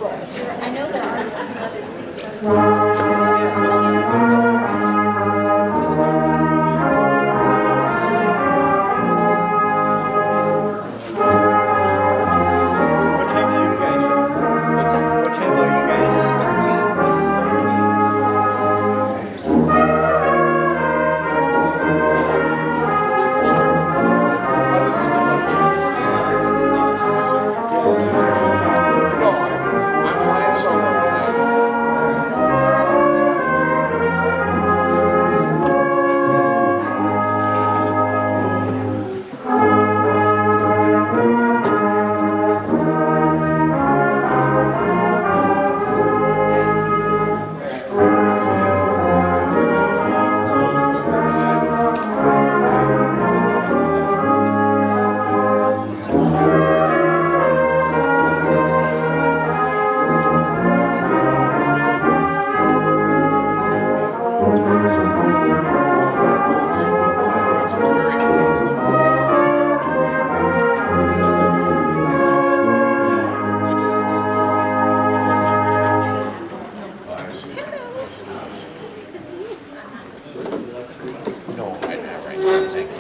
I know there are some other seats. What table are you guys on? What's that? What table are you guys? This is 13. This is 13. No, I'm flying solo tonight. No, I'm not right now. Thank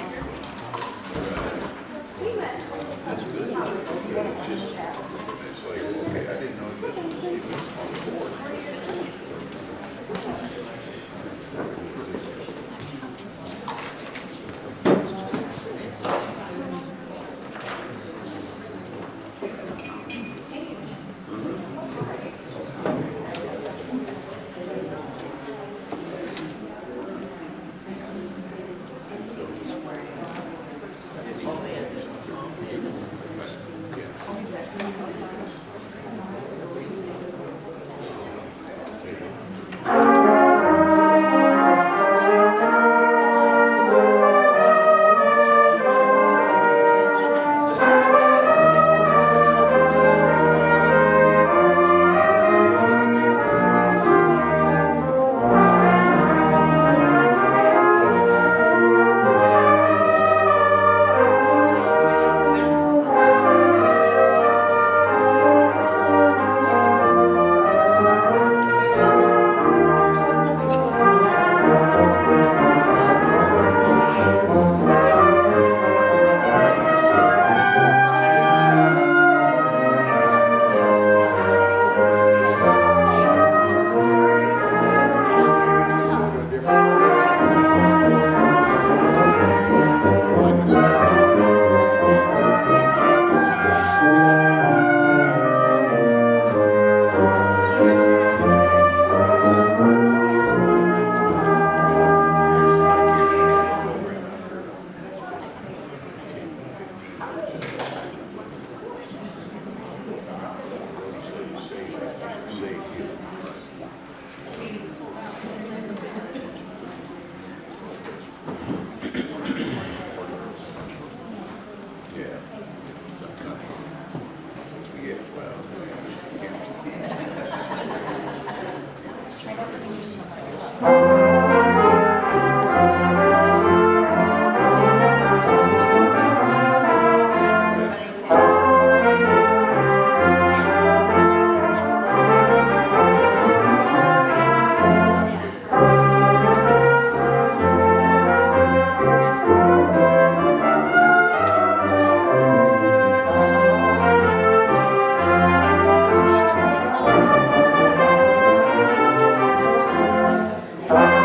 you.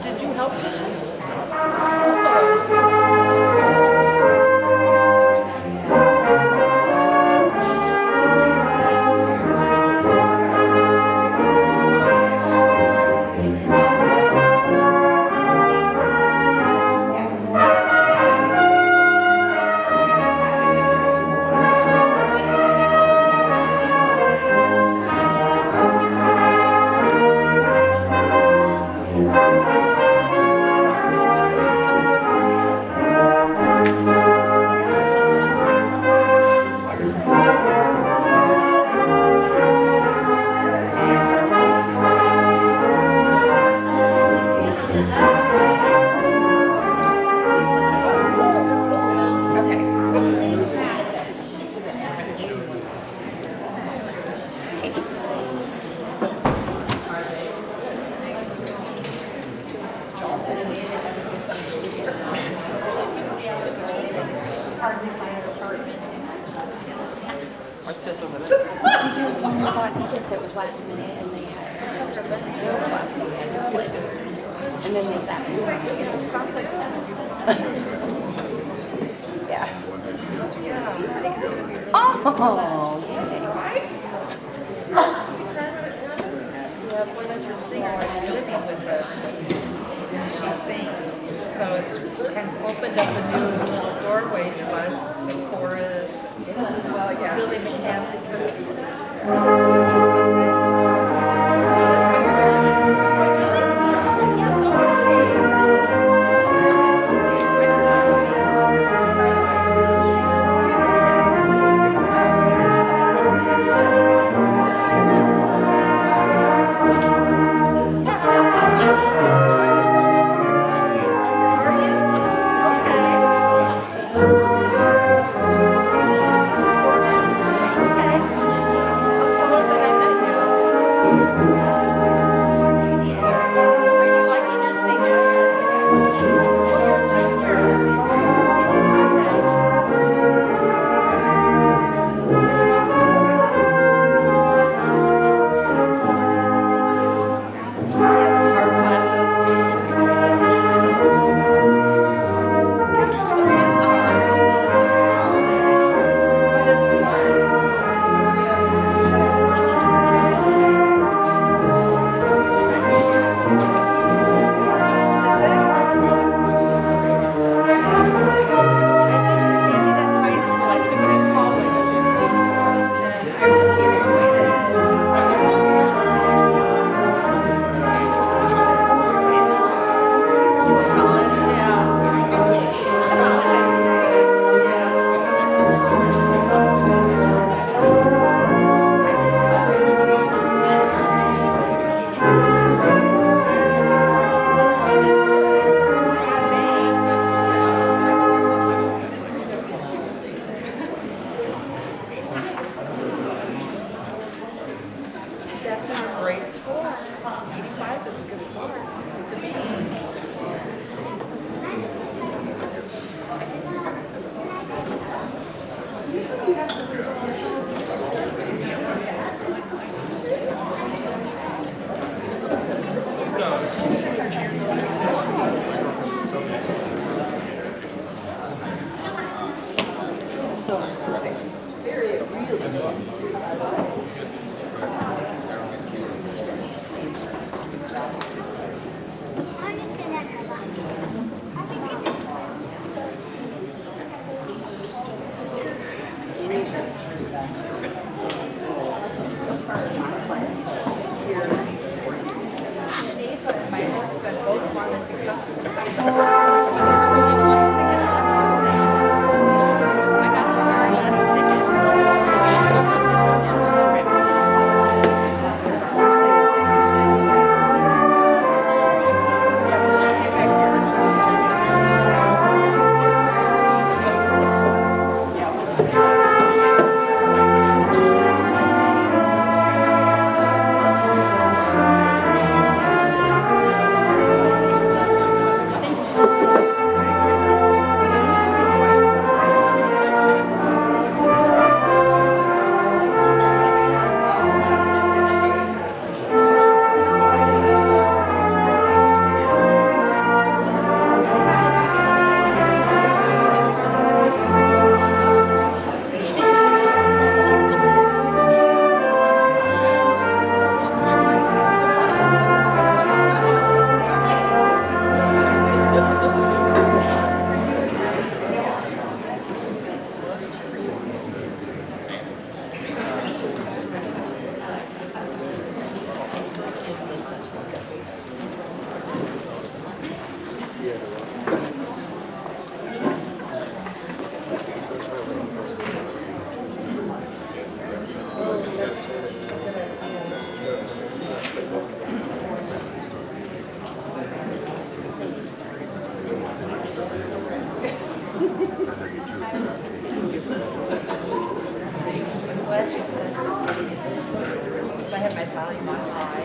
Did you help them? What's this over there? Because when we bought tickets, it was last minute and they had deals left, so we had to split it. And then they sat me. Sounds like Yeah. Oh, yay. one of her singers living with us. She sings, so it's kind of opened up a new little doorway to us, to chorus. Well, yeah. Really mechanical. volume on high.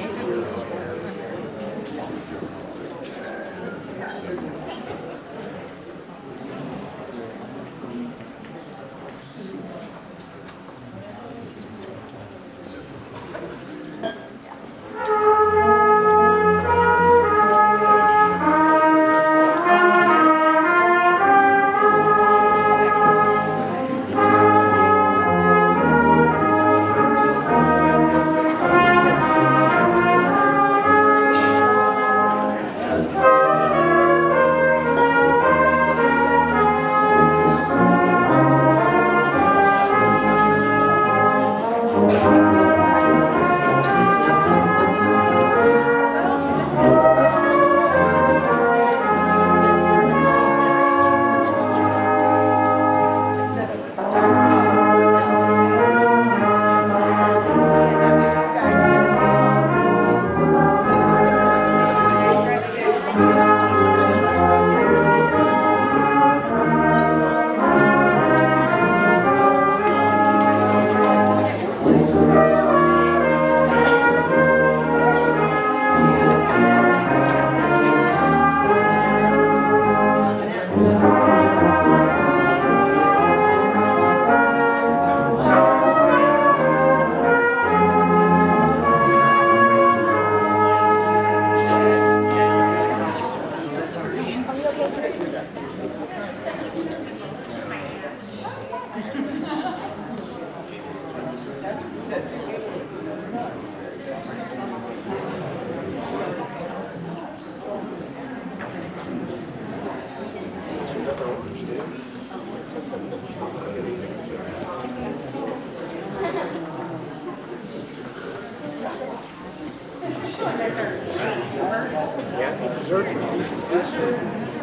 Yeah, desserts are decent.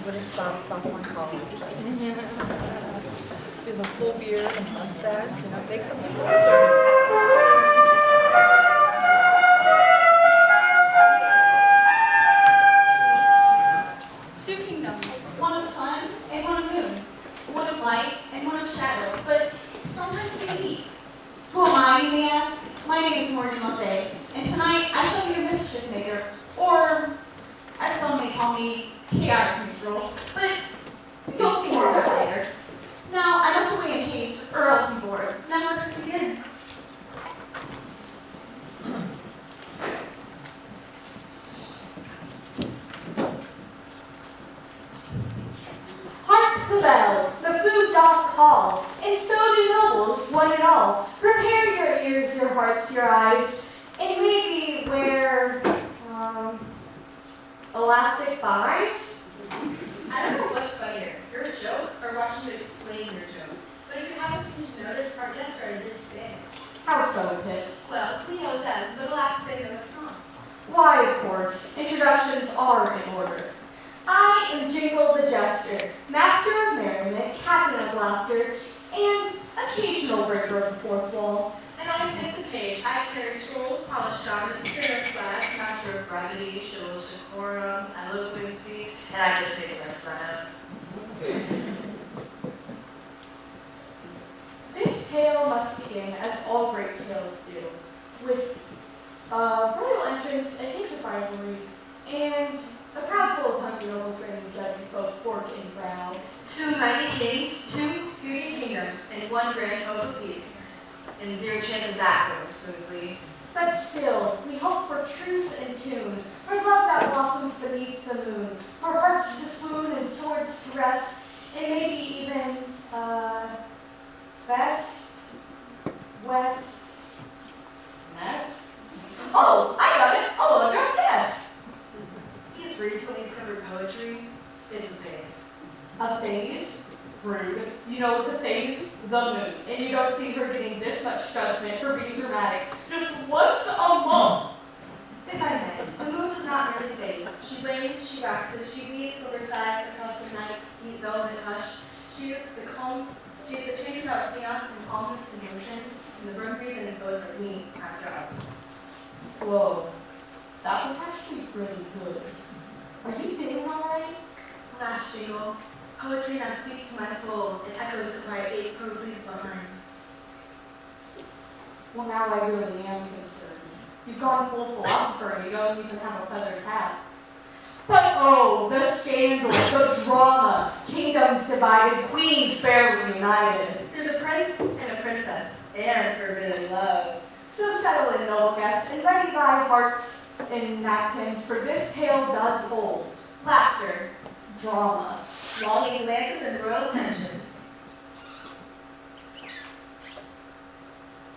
when it stops, someone calls. Do the full beard and mustache, take some people over. Two kingdoms, one of sun and one of moon, one of light and one of shadow, but sometimes they meet. Who am I, you may ask? My name is Morgan Lefay, and tonight I shall be your mischief maker, or as some may call me, chaotic neutral, but you'll see more of that later. Now, I must away in haste, or else be bored. Now let us begin. Hark the bells, the food doth call, and so do nobles, one and all. Prepare your ears, your hearts, your eyes, and maybe wear, elastic thighs? I don't know what's funnier, your joke or watching you explain your joke. But if you haven't seemed to notice, our guests are a disadvantage. How so, Pip? Well, we know them, but alas, they know us not. Why, of course, introductions are in order. I am Jingle the Jester, master of merriment, captain of laughter, and occasional breaker of the fourth wall. And I'm Pip the Page. I carry scrolls, polished garments, spirit flags, master of brevity, shows decorum, eloquency, and I just make the rest of that up. This tale must begin, as all great tales do, with a royal entrance, a hint of rivalry, and a crowd full of hungry nobles ready to judge both fork and brow. Two mighty kings, two beauty kingdoms, and one grand hope of peace. And zero chance of that going smoothly. But still, we hope for truce and tune, for love that blossoms beneath the moon, for hearts to swoon and swords to rest, and maybe even, best, west, nest? Oh, I got it! A well-dressed guest! He's recently discovered poetry. It's a phase. A phase? Rude. You know it's a phase? The moon. And you don't see her getting this much judgment for being dramatic just once a month. If I may, the moon does not really phase. She wanes, she waxes, she weaves silver sighs across the night's deep velvet hush. She is the changes out of chaos and calmness and motion, and the brim breeze and those like me have jobs. Whoa. That was actually really good. Are you feeling alright? Last jingle. Poetry now speaks to my soul. It echoes that my 8 prose leaves behind. Well, now I really am concerned. You've gone full philosopher and you don't even have a feathered hat. But oh, the scandal, the drama, kingdoms divided, queens barely united. There's a prince and a princess, and forbidden love. So settle in, noble guest, and ready thy hearts and napkins, for this tale does hold. Laughter, Drama. longing glances, and royal tensions.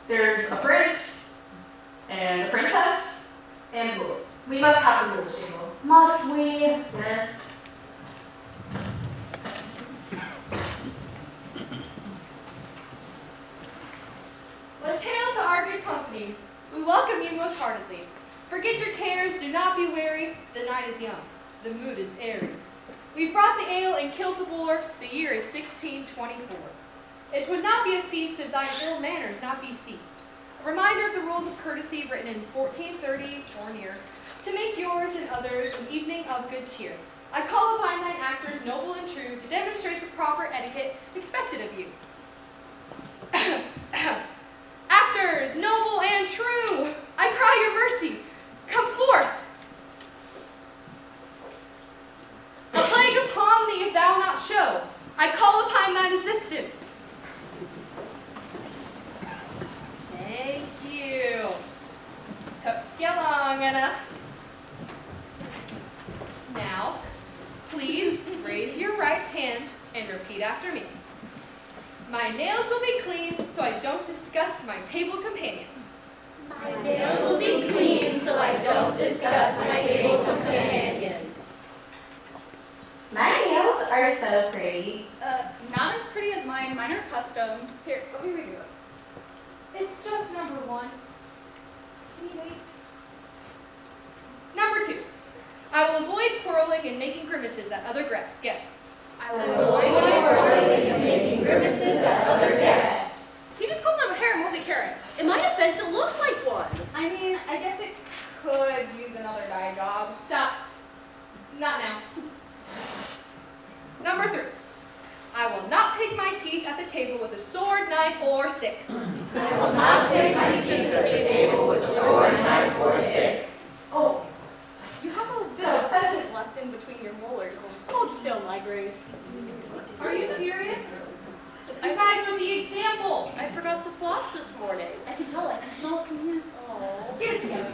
There's a prince and a princess. And rules. We must have the rules, jingle. Must we? Yes. What's hail to our good company? We welcome you most heartedly. Forget your cares, do not be weary. The night is young, the mood is airy. We brought the ale and killed the boar. The year is 1624. It would not be a feast if thine ill manners not be ceased. A reminder of the rules of courtesy written in 1430 or near, to make yours and others an evening of good cheer. I call upon thine actors, noble and true, to demonstrate the proper etiquette expected of you. Actors, noble and true, I cry your mercy. Come forth. A plague upon thee if thou not show. I call upon thine assistance. Thank you. Took you long enough. Now, please raise your right hand and repeat after me. My nails will be cleaned so I don't disgust my table companions. My nails will be clean so I don't disgust my table companions. My nails are so pretty. Not as pretty as mine. Mine are custom. Here, let me redo it. It's just number 1. Can you wait? Number 2. I will avoid quarreling and making grimaces at other guests. I will avoid quarreling and making grimaces at other guests. He just called them a hair more than carrot. In my defense, it looks like one. I mean, I guess it could use another dye job. Stop. Not now. Number 3. I will not pick my teeth at the table with a sword, knife, or stick. I will not pick my teeth at the table with a sword, knife, or stick. Oh, you have a bit of pheasant left in between your molars. Hold still, my grace. Are you serious? You guys are the example. I forgot to floss this morning. I can tell, I can smell it from here. Oh. Get it together.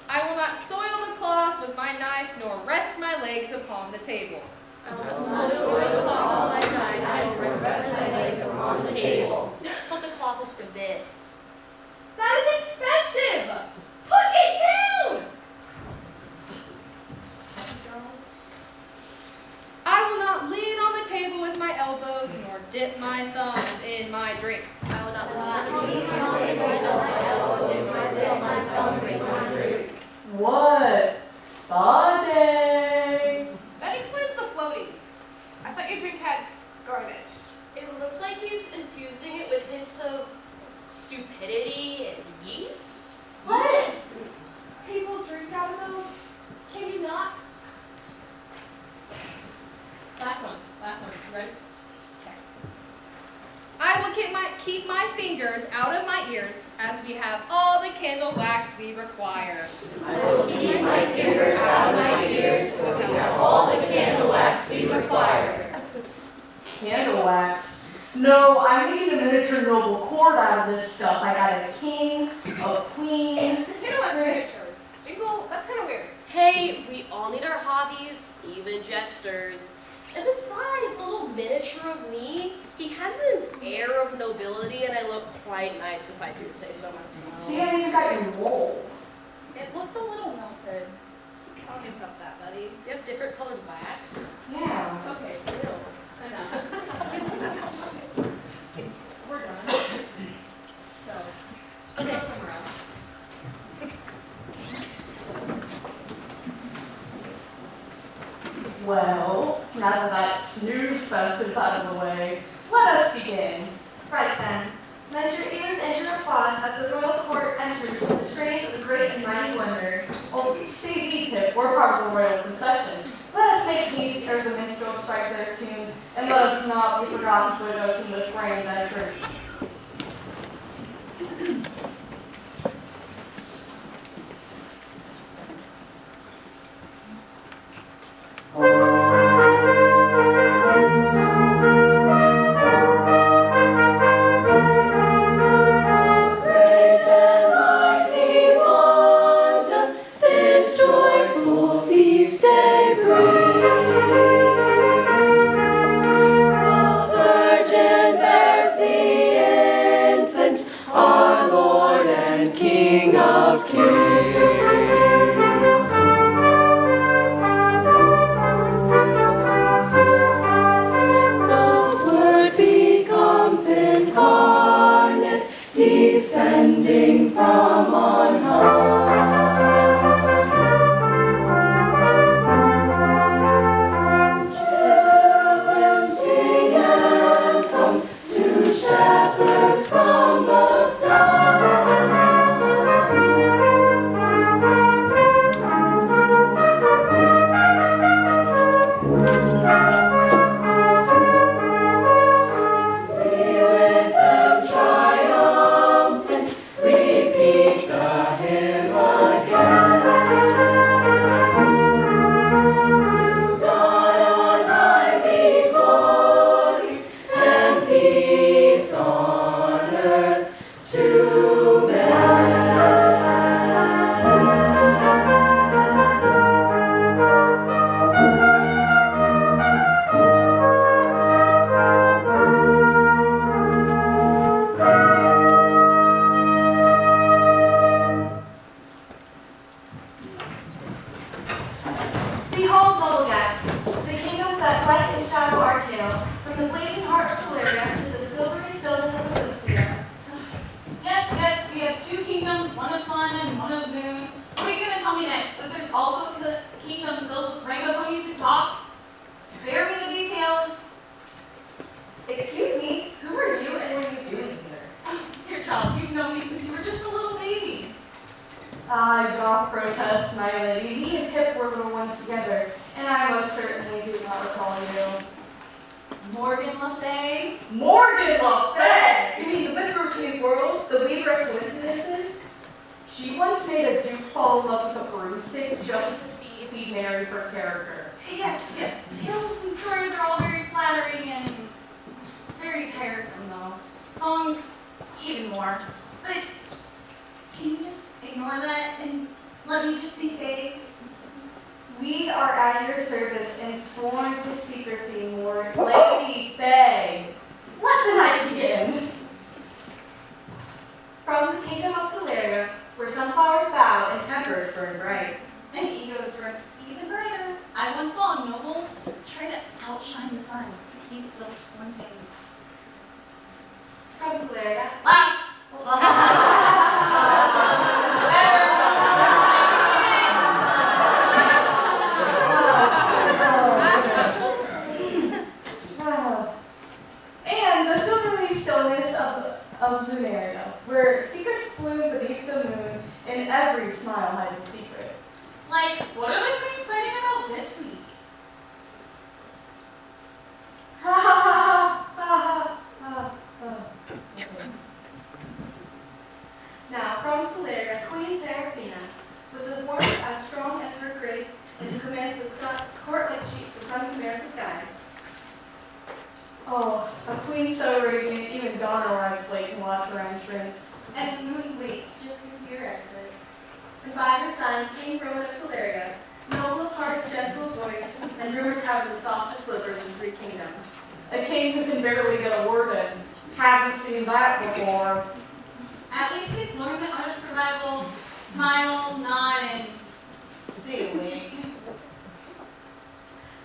I will not soil the cloth with my knife, nor rest my legs upon the table. I will not soil the cloth with my knife, nor rest my legs upon the table. But the cloth is for this. That is expensive. Put it down. I will not lean on the table with my elbows, nor dip my thumbs in my drink. I will not What? Spa day! That explains the floaties. I thought your drink had garnish. It looks like he's infusing it with hints of stupidity and yeast. What? People drink out of those? Can you not? Last one. Ready? Okay. I will keep my fingers out of my ears as we have all the candle wax we require. I will keep my fingers out of my ears, for we have all the candle wax we require. Candle wax? No, I'm making a miniature noble court out of this stuff. I got a king, a queen. Candle wax miniatures. Jingle, that's kind of weird. Hey, we all need our hobbies, even jesters. And besides, the little miniature of me, he has an air of nobility, and I look quite nice if I do say so myself. See, I even got your mold. It looks a little melted. Tell me about that, buddy. You have different colored wax. Yeah. Okay, real. Enough. We're done. So, Okay. go somewhere else. Well, now that snooze fest is out of the way, let us begin. Right then, lend your ears and your applause as the royal court enters to the strains of the great and mighty wonder. Oh, stay deep, Pip. We're part of the royal procession. Let us make haste ere the minstrels strike their tune, and let us not be forgotten widows in this grand entrance. Descending from on high, children sing anthems to shepherds from the sky. Behold, noble guests, the kingdoms that light and shadow our tale, from the blazing heart of Celeria to the silvery stillness of Elysia. Yes, we have two kingdoms, one of sun and one of moon. What are you gonna tell me next that there's also a kingdom filled with rainbow ponies who talk? Spare me the details. Excuse me, who are you and what are you doing here? Oh, dear child, you've known me since you were just a little baby. I doth protest, my lady. Me and Pip were little ones together, and I most certainly do not recall you. Morgan Le Fay? Morgan Le Fay! You mean the whisperer between worlds, the weaver of coincidences? She once made a duke fall in love with a broomstick just to see if he'd marry her character. Yes, yes. Tales and stories are all very flattering and very tiresome, though. Songs, even more. But can you just ignore that and let me just be Faye? We are at your service and sworn to secrecy, Lady Faye. Let the night begin. From the kingdom of Solaria, where sunflowers bow and tempers burn bright. And egos burn even brighter. I once saw a noble try to outshine the sun. He's still squinting. From Solaria, Laugh! Better! And the silvery stillness of Lunaria, where secrets bloom beneath the moon, and every smile hides a secret. Like, what are the queens fighting about this week? Ha ha ha ha ha ha. now from Solaria, Queen Seraphina, with a warmth as strong as her grace, and who commands the sun, court like the sun commands the sky. Oh, a queen so radiant, even dawn arrives late to watch her entrance. And the moon waits just to see her exit. And by her side, King Rowan of Solaria, noble of heart, gentle of voice, and rumored to have the softest slippers in 3 kingdoms. A king who can barely get a word in. Haven't seen that before. At least he's learned the art of survival. Smile, nod, and stay awake.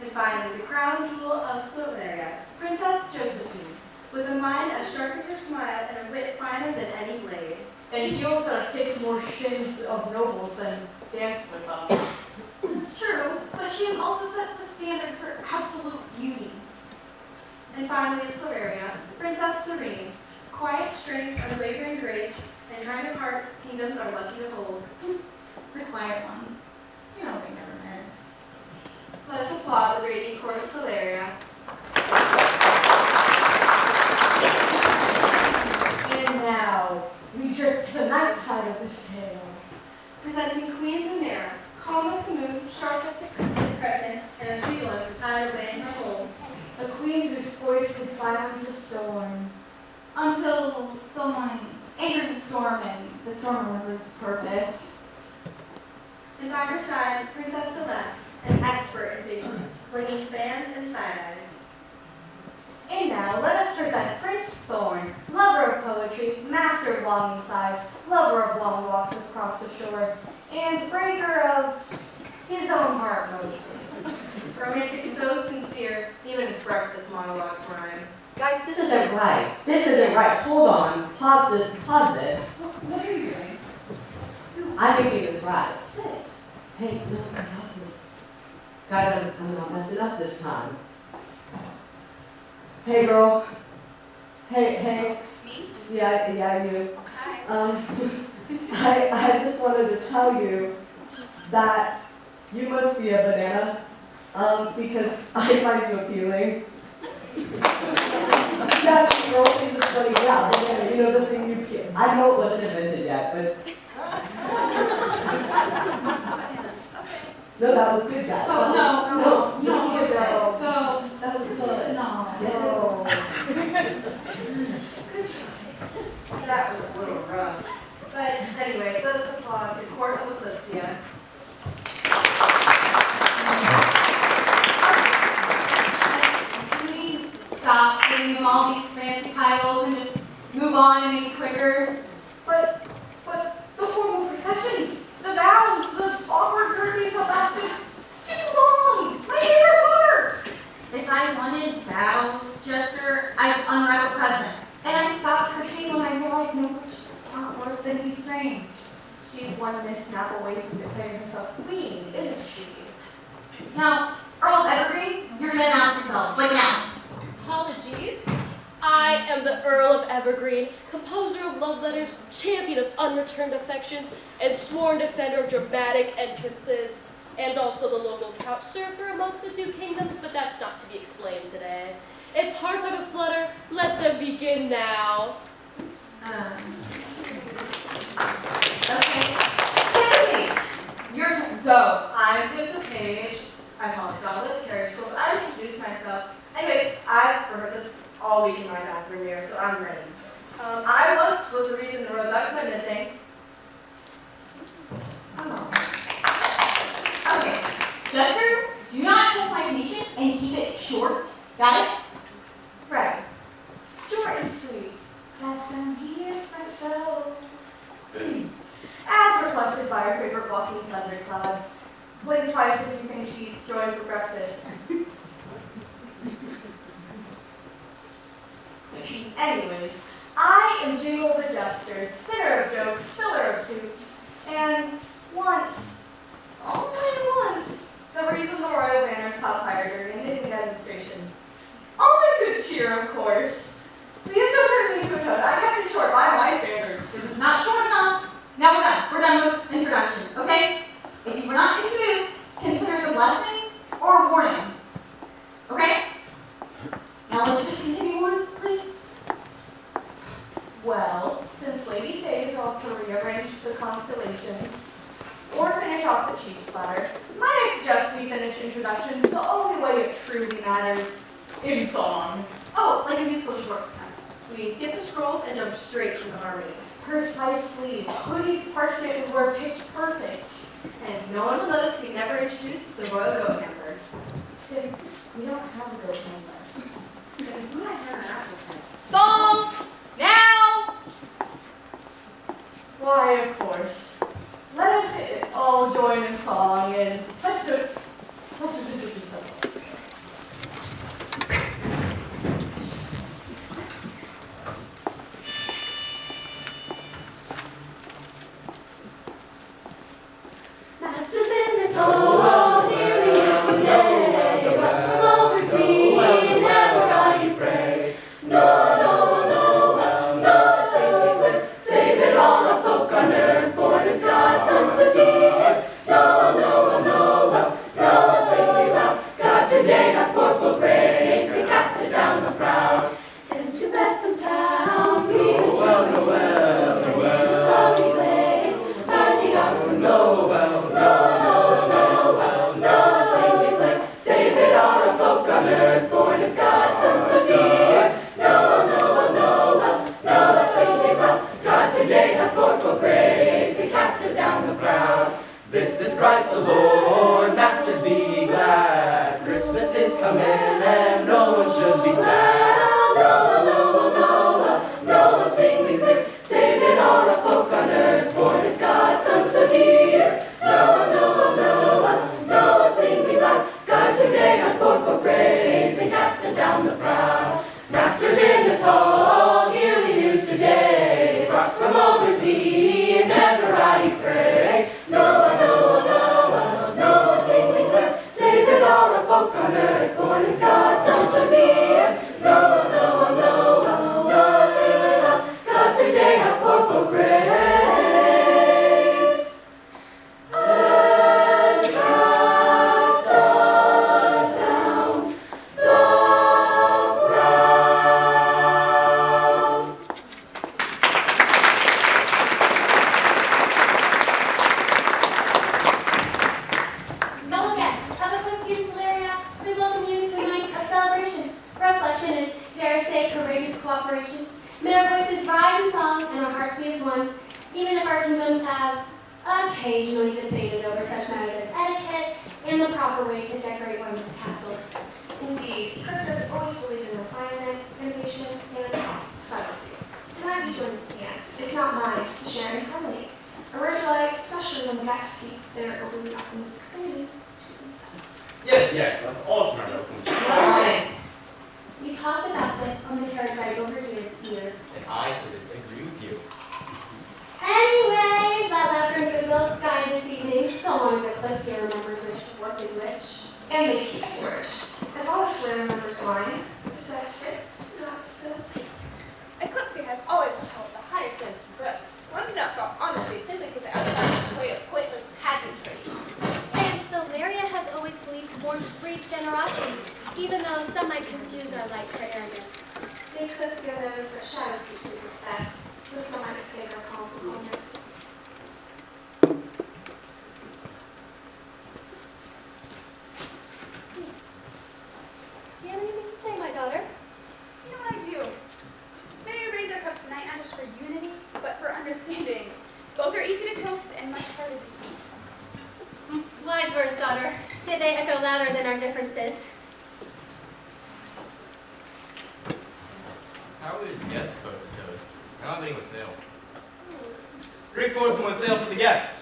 And finally, the crown jewel of Solaria, Princess Josephine, with a mind as sharp as her smile and a wit finer than any blade. And he also kicks more shins of nobles than danced with them. It's true, but she has also set the standard for absolute beauty. And finally, Solaria, Princess Serene, quiet strength, unwavering grace, and kind of heart kingdoms are lucky to hold. The quiet ones. You know they never miss. Let us applaud the radiant court of Solaria. And now, we drift to the night side of this tale. Presenting Queen Lunera, calm as the moon, sharp as its crescent, and as regal as the tide away in her hold. A queen whose voice could silence a storm. Until someone enters the storm and the storm remembers its purpose. And by her side, Princess Celeste, an expert in dignitaries, slinging fans and side-eyes. And now, let us present Prince Thorn, lover of poetry, master of longing sighs, lover of long walks across the shore, and breaker of his own heart mostly. Romantic so sincere, even his breakfast monologues rhyme. Guys, this isn't right. This isn't right. Hold on. Pause this. What are you doing? I think it is right. Sit. Hey, no, I got this. Guys, I'm not messing up this time. Hey, girl. Hey. Me? Yeah, you. Hi. I just wanted to tell you that you must be a banana, because I find you appealing. Yes, girl, things are funny. Yeah, banana, you know the thing you peel. I know it wasn't invented yet, but no, that was good, guys. Oh, no, you you're sit. right. Go. That was good. No. Yes, Good try. That was a little rough. But anyways, let us applaud the court of Eclipsia. Can we stop giving them all these fancy titles and just move on and make it quicker? But the formal procession, the vows, the awkward curtsies have lasted too long. My favorite part. If I wanted vows, Jester, I'd unwrap a present. And I stopped curtsying when I realized no was just not worth the new strain. She's one missnap away from declaring herself queen, isn't she? Now, Earl of Evergreen, you're gonna announce yourself, like now. Apologies. I am the Earl of Evergreen, composer of love letters, champion of unreturned affections, and sworn defender of dramatic entrances, and also the local couch surfer amongst the two kingdoms, but that's not to be explained today. If hearts are to flutter, let them begin now. Okay. Flip the page. Your turn. Go. I'm Flip the Page. I apologize about this carriage schools. I already introduced myself. Anyways, I've heard this all week in my bathroom mirror, so I'm ready. I once was the reason the road ducks went missing. Oh. Okay. Jester, do not test my patience and keep it short. Got it? Right. Short and sweet. Last I'm here myself. As requested by our favorite walking thundercloud. Blink twice if you think she eats joy for breakfast. Anyways, I am Jingle the Jester, spinner of jokes, filler of suits, and once, only once, the reason the royal banners caught fire during a knitting demonstration. All in good cheer, of course. Please don't turn me into a toad. I kept it short by my standards. It was not short enough. Now we're done. We're done with introductions, okay? If you were not introduced, consider it a blessing or a warning. Okay? Now let's just continue on, please. Well, since Lady Faye is off to rearrange the constellations, or finish off the cheese platter, might I suggest we finish introductions the only way it truly matters, in song. Oh, like a musical short cut. We skip the scrolls and jump straight to the harmony. Precisely. Who needs parchment when we're pitch perfect? And no one will notice we never introduced the royal goat hamper. Tim, we don't have a goat handler. And who might have an apple head? Songs! Now! Why, of course. Let us all join in song and let's just introduce ourselves. Masters in this whole here he is today. From oversea, never are you pray. Noah, Noah, Noah, Noah, save it all the folk on earth, born as God's son so dear. Noah, Noah, Noah, Noah, sing me loud. God today hath poured full grace, he cast it down the proud. And to Bethlehem town, we went to the sorry place, and the oxen Noah, Noah, Noah, Noah, sing we play. Save it all the folk on earth, born as God's son so dear. Noah, Noah, Noah, Noah, sing me loud. God today hath poured full grace, he cast it down the proud. This is Christ the Lord, masters be glad. Christmas is coming and no one should be sad. Noah, Noah, Noah, Noah, sing we clear. Save it all the folk on earth, born is God's son so dear. Noah, Noah, Noah, Noah, sing we loud. God today hath poured full grace, and cast it down the proud. Masters in this hall, here we use today. Brought from oversea, never I you pray. Noah, Noah, Noah, Noah, sing we clear. Save it all the folk on earth, born is God's son so dear. Noah, Noah, Noah, Noah, sing we loud. God today hath poured full grace. And cast it down the proud. Fellow guests, of the Quincy and Celeria, we welcome you to a night of celebration, reflection, and dare I say courageous cooperation. May our voices rise in song and our hearts be as one, even if our kingdoms have occasionally debated over such matters as etiquette and the proper way to decorate one's castle. Indeed, Chris has always believed in refinement, innovation, and subtlety. Tonight we join hands, if not minds, to share in harmony. A rare delight, especially when the guests speak their overly optimistic opinions to themselves. Yes, that's awesome. Alright. We talked about this on the carriage ride over here, dear. And I, for this, agree with you. Anyways, that laughter and Eclipse remembers which work is which. And may peace flourish. As long as Slayer remembers wine, it's best sipped, not spilled. Eclipse has always upheld the highest sense of grace. One do not feel honesty simply because the outside display of pointless pageantry. And Silveria has always believed warmth breeds generosity, even though some might confuse our light for arrogance. The Eclipse knows that shadows keep secrets best, though some might mistake our calm for coldness. Do you have anything to say, my daughter? You know what I do? May we raise our cups tonight not just for unity, but for understanding. Both are easy to toast and much harder to keep. Wise words, daughter. May they echo louder than our differences. How are these guests supposed to toast? I don't think it was sail. Drink forth and sail for the guest.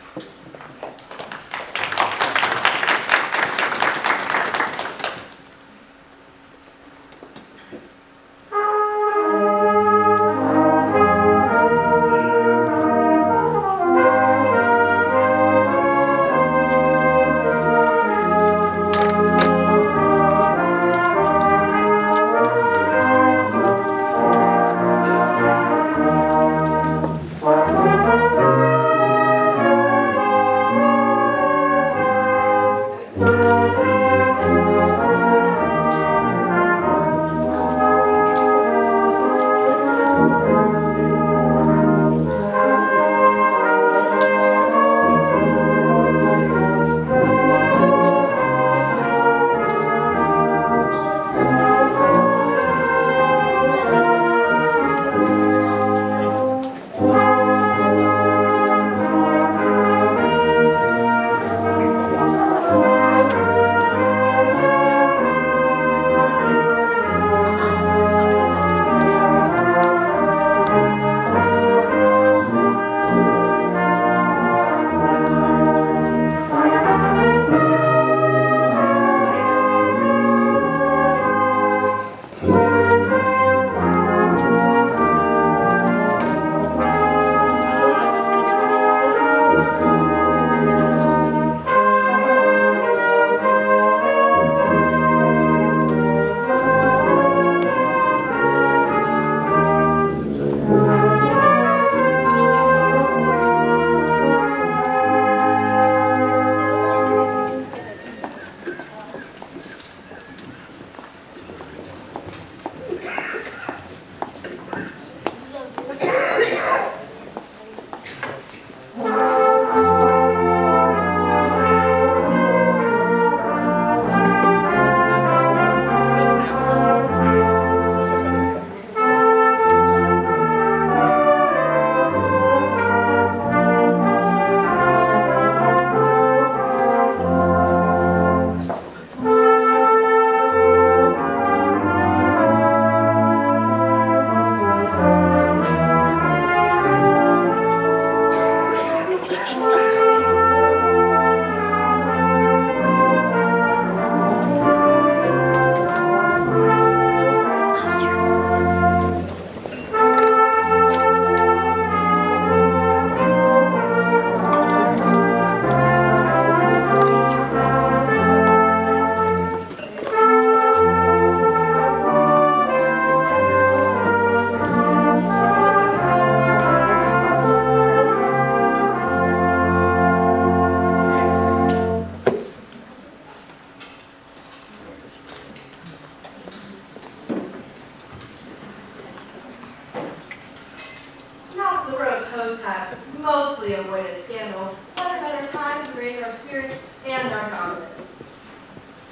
mostly avoided scandal, what a better time to raise our spirits and our confidence.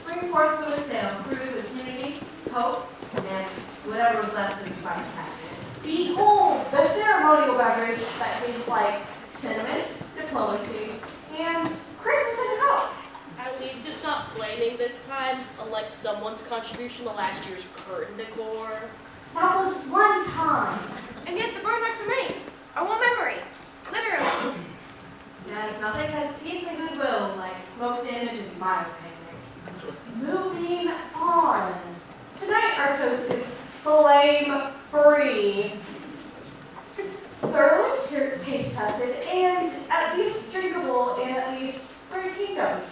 Bring forth the wassail, brewed with unity, hope, and whatever was left in the spice cabinet. Behold, the ceremonial beverage that tastes like cinnamon, diplomacy, and Christmas in a cup. At least it's not flaming this time, unlike someone's contribution to last year's curtain decor. That was one time. And yet the birthmarks remain. A one memory. Literally. Yes, nothing says peace and goodwill like smoked image and biopicnic. Moving on. Tonight our toast is flame-free. Thoroughly taste tested and at least drinkable in at least 3 kingdoms.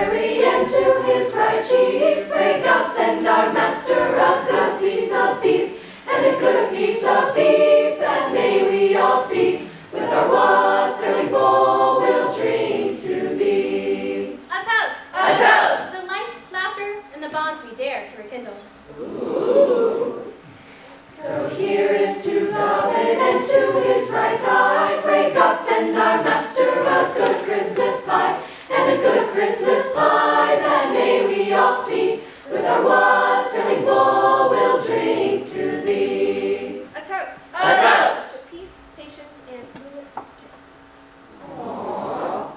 Mary, and to his right cheek. Pray God send our master a good piece of beef, and a good piece of beef that may we all see. With our wassailing bowl we'll drink to thee. A toast! A toast! The lights, laughter, and the bonds we dare to rekindle. Ooh. So here is to David and to his right eye. Pray God send our master a good Christmas pie, and a good Christmas pie that may we all see. With our wassailing bowl we'll drink to thee. A toast! A toast! To peace, patience, and fluid Aww.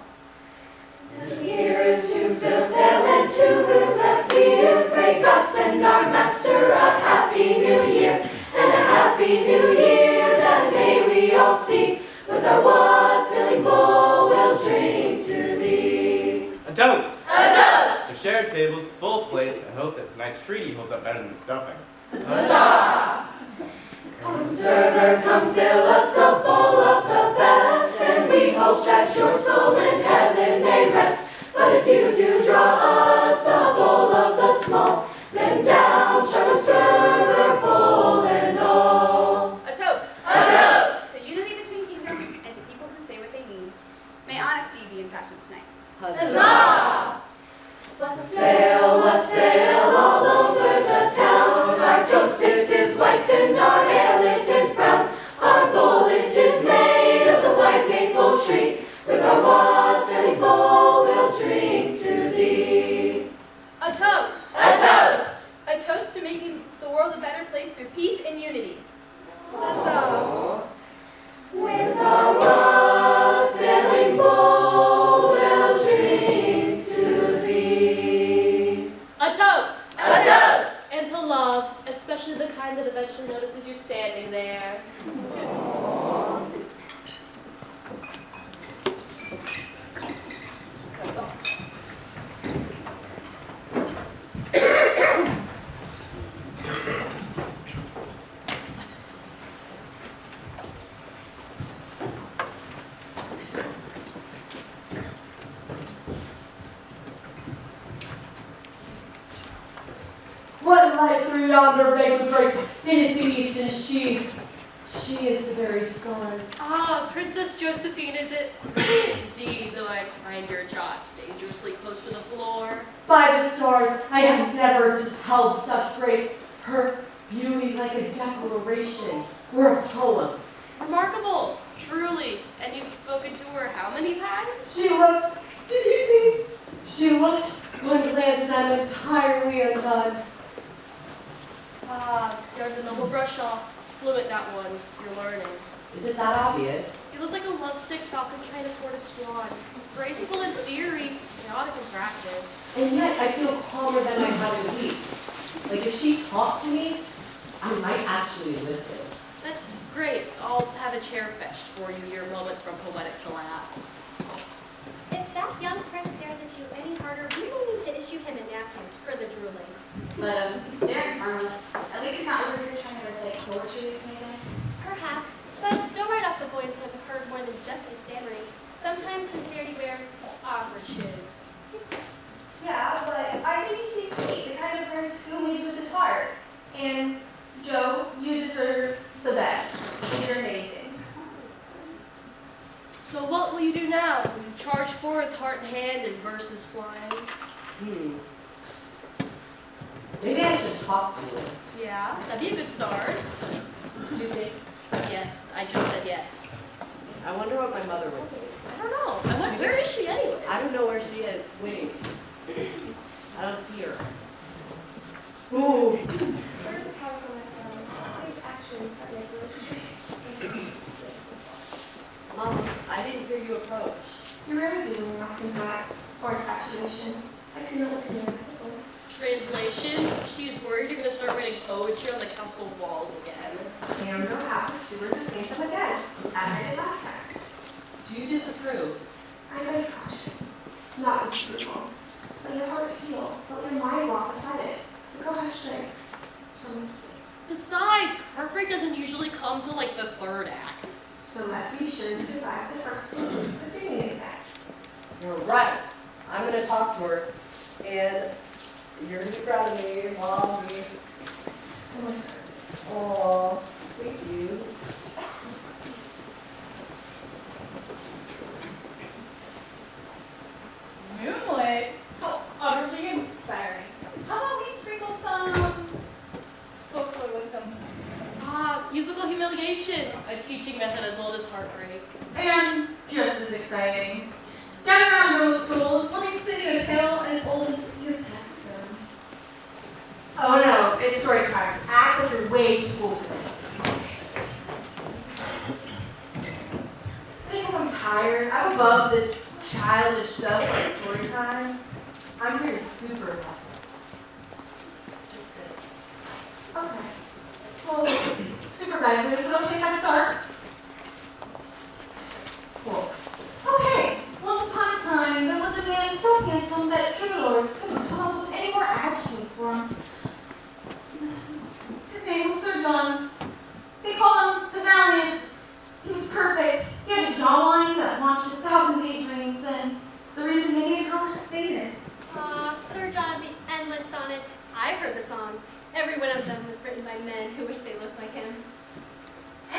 Here is to Philip and to whose left ear. Pray God send our master a happy new year, and a happy new year that may we all see. With our wassailing bowl we'll drink to thee. A toast! A toast! The shared tables, full plates, and hope that tonight's treaty holds up better than the stuffing. Huzzah! Come server, come fill us a bowl of the best, and we hope that your soul in heaven may rest. But if you do draw us a bowl of the small, then down shall the server bowl and all. A toast. A toast! To unity between kingdoms and to people who say what they mean. May honesty be in fashion tonight. Huzzah! Wassail all over the town. Our toast it is white and our ale it is brown. Our bowl it is made of the white maple tree. With our wassailing bowl we'll drink to thee. A toast! A toast! A toast to making the world a better place through peace and unity. Huzzah! With our wassailing bowl we'll drink to thee. A toast! A toast! And to love, especially the kind that eventually notices you standing there. What light through yonder vagrant breaks? It is the east, and she is the very sun. Ah, Princess Josephine, is it? Indeed, though I find your jaws dangerously close to the floor. By the stars, I have never beheld such grace. Her beauty like a declaration or a poem. Remarkable, truly. And you've spoken to her how many times? She looked, did you see? She looked one glance and I'm entirely undone. Ah, you're the noble brush off. Fluent that one. You're learning. Is it that obvious? You look like a lovesick falcon trying to court a swan. Graceful in theory, chaotic in practice. And yet I feel calmer than I have in weeks. Like if she talked to me, I might actually listen. That's great. I'll have a chair fetched for you, your moments from poetic collapse. If that young prince stares at you any harder, we will need to issue him a napkin for the drooling. But staring's harmless. At least he's not over here trying to recite poetry with me then. Perhaps, but don't write off the boy until I've heard more than just his stammering. Sometimes sincerity wears awkward shoes. Yeah, but I think he seems sweet, the kind of prince who leads with his heart. And Joe, you deserve the best. You're amazing. So what will you do now? Will you charge forth, heart in hand, and verses flying? Maybe I should talk to her. Yeah, that'd be a good start. You think? Yes, I just said yes. I wonder what my mother would think. I don't know. Where is she anyways? I don't know where she is. Wait. I don't see her. Ooh. Words are powerful as always actions that make relationships. Mom, I didn't hear you approach. You really do mean less than that, or infatuation. I've seen it with parents before. Translation, she's worried you're going to start writing poetry on the castle walls again. And you'll have the stewards to paint them again, as I did last time. Do you disapprove? I always caution. Not disapproval. Let your heart feel, let your mind walk beside it. The girl has strength. So must we. Besides, heartbreak doesn't usually come till like the third act. So let's be sure to survive the first scene, with dignity intact. You're right. I'm gonna talk to her, and you're gonna be proud of me, Mom, me. Oh, thank you. Moonlit? How utterly inspiring. How about we sprinkle some folklore wisdom? Musical humiliation, a teaching method as old as heartbreak. And just as exciting. Gather around those schools, let me spin you a tale as old as your textbook. Oh no, it's story time. Act like you're way too cool for this. Saying if I'm tired, I'm above this childish stuff like story time. I'm here to super help us. Okay. Well, supervisor, is it okay if I start? Cool. Okay, once upon a time, there lived a man so handsome that troubadours couldn't come up with any more adjectives for him. His name was Sir John. They called him the Valiant. He was perfect. He had a jawline that launched 1,000 daydreams, and the reason many had called his faded. Sir John, the endless sonnets. I've heard the songs. Every one of them was written by men who wish they looked like him.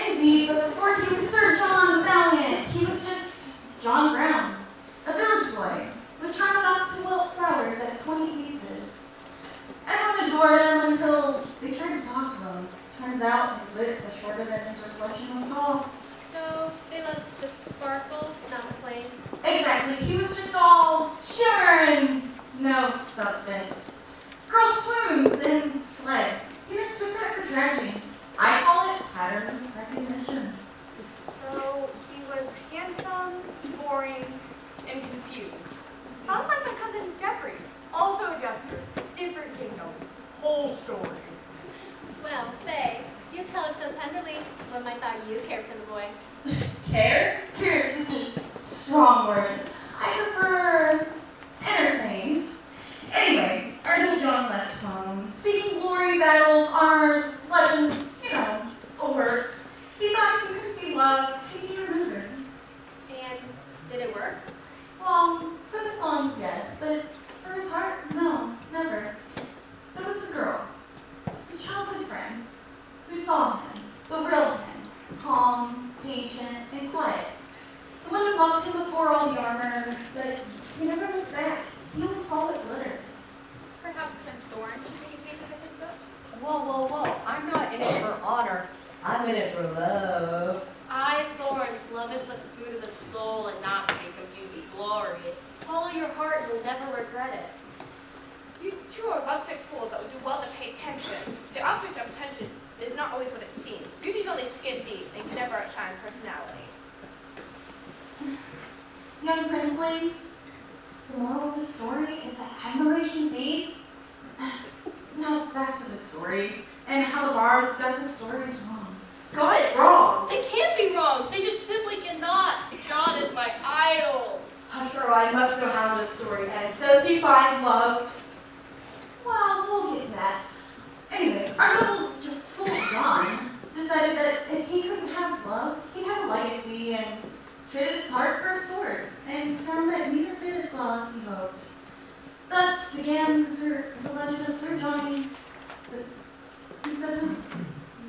Indeed, but before he was Sir John the Valiant, he was just John Brown, a village boy, with charm enough to wilt flowers at 20 pieces. Everyone adored him until they tried to talk to him. Turns out his wit was shorter than his reflection was tall. So they loved the sparkle, not the flame. Exactly, he was just all shimmer and no substance. Girls swooned, then fled. He mistook that for tragedy. I call it pattern recognition. So he was handsome, boring, and confused. Sounds like my cousin Jeffrey. Also a jester. Different kingdom. Whole story. Well, Faye, you tell it so tenderly. One might thought you cared for the boy. Care? Care is such a strong word. I prefer entertained. Anyway, our little John left home, seeking glory, battles, honors, legends, awards. He thought if he couldn't be loved, he'd be remembered. And did it work? Well, for the songs, yes, but for his heart, no, never. There was a girl, his childhood friend, who saw him, the real him, calm, patient, and quiet. The one who loved him before all the armor, but he never looked back. He only saw what glittered. Perhaps Prince Thorn should be painted with his book. Whoa. I'm not in it for honor. I'm in it for love. Thorns, love is the food of the soul and not to be confused with glory. Follow your heart and you'll never regret it. You two are lovesick fools that would do well to pay attention. The object of attention is not always what it seems. Beauty is only skin deep and can never outshine personality. Young Princeling, the moral of the story is that admiration fades. Now back to the story and how the bards got the stories wrong. Got it wrong. They can't be wrong. They just simply cannot. John is my idol. I'm sure I must know how this story ends. Does he find love? Well, we'll get to that. Anyways, our little fool John decided that if he couldn't have love, he'd have a legacy and traded his heart for a sword, and found that neither fit as well as he hoped. Thus began the legend of Sir Johnny. But you said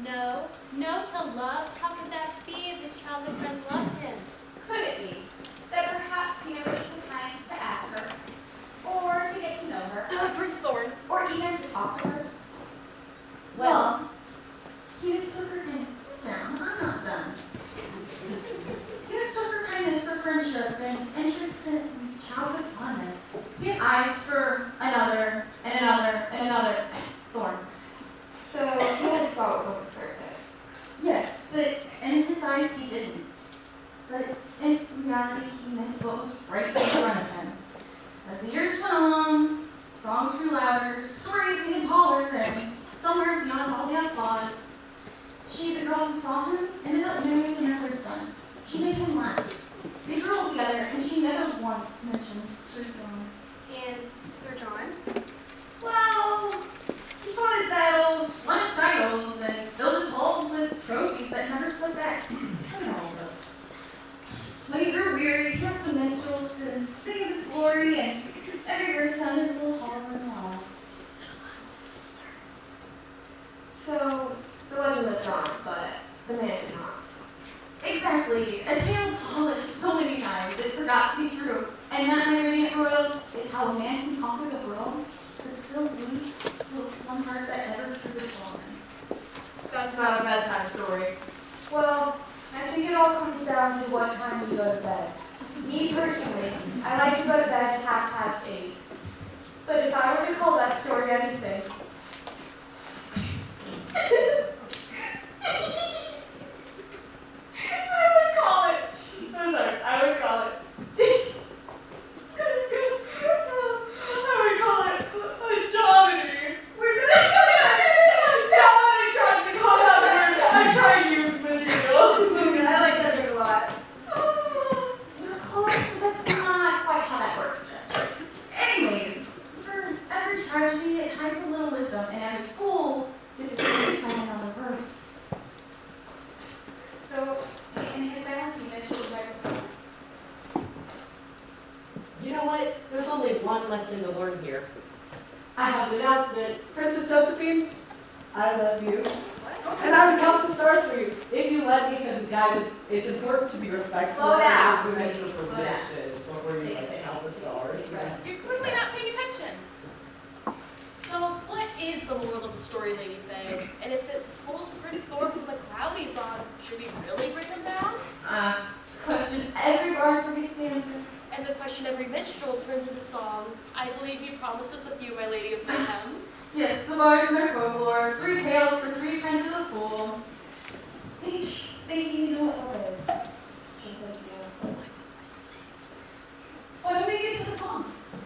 no? No to love? How could that be if his childhood friend loved him? Could it be that perhaps he never took the time to ask her, or to get to know her, Prince Thorn. or even to talk to her? Well, he mistook her kindness. Sit down, I'm not done. He mistook her kindness for friendship and interest in childhood fondness. He had eyes for another, and another, and another. Thorn. So he only saw what was on the surface. Yes, but in his eyes he didn't. But in reality, he missed what was right in front of him. As the years went on, songs grew louder, stories even taller, and somewhere beyond all the applause, she, the girl who saw him, ended up marrying another son. She made him laugh. They grew old together, and she never once mentioned Sir John. And Sir John? Well, he fought his battles, won his titles, and filled his halls with trophies that never slid back. I know all this. When he grew weary, he asked the minstrels to sing of his glory, and deserted little harbor in Laos. So, the legend lived on, but the man did not. Exactly. A tale polished so many times it forgot to be true. And that, my radiant royals, is how a man can conquer the world, but still lose the one heart that never truly saw him. That's not a bedtime story. Well, I think it all comes down to what time you go to bed. Me personally, I like to go to bed 8:30. But if I were to call that story anything, I would call it a Johnny. Johnny tried to call out the word. I tried you, Madrigals. I like that joke a lot. You're close, but that's not quite how that works, Jester. Anyways, for every tragedy, it hides a little wisdom, and every fool gets a chance to find another verse. So, in his silence, he missed the microphone. You know what? There's only one lesson to learn here. I have an announcement. Princess Josephine, I love you. And I would count the stars for you if you let me, because guys, it's important to be respectful. Slow down. We're making a Slow down. permission. What were you like to count the stars? You're clearly not paying attention. So, what is the moral of the story, Lady Faye? And if it pulls Prince Thor from the cloud he's on, should we really bring him down? Question every bard forgets to answer. And the question every minstrel turns into song. I believe you promised us a few, my Lady of Mayhem. Yes, the bards and their folklore, 3 tales for 3 kinds of the fool. Each thinking you know what love is. Just like you. Why don't we get to the songs?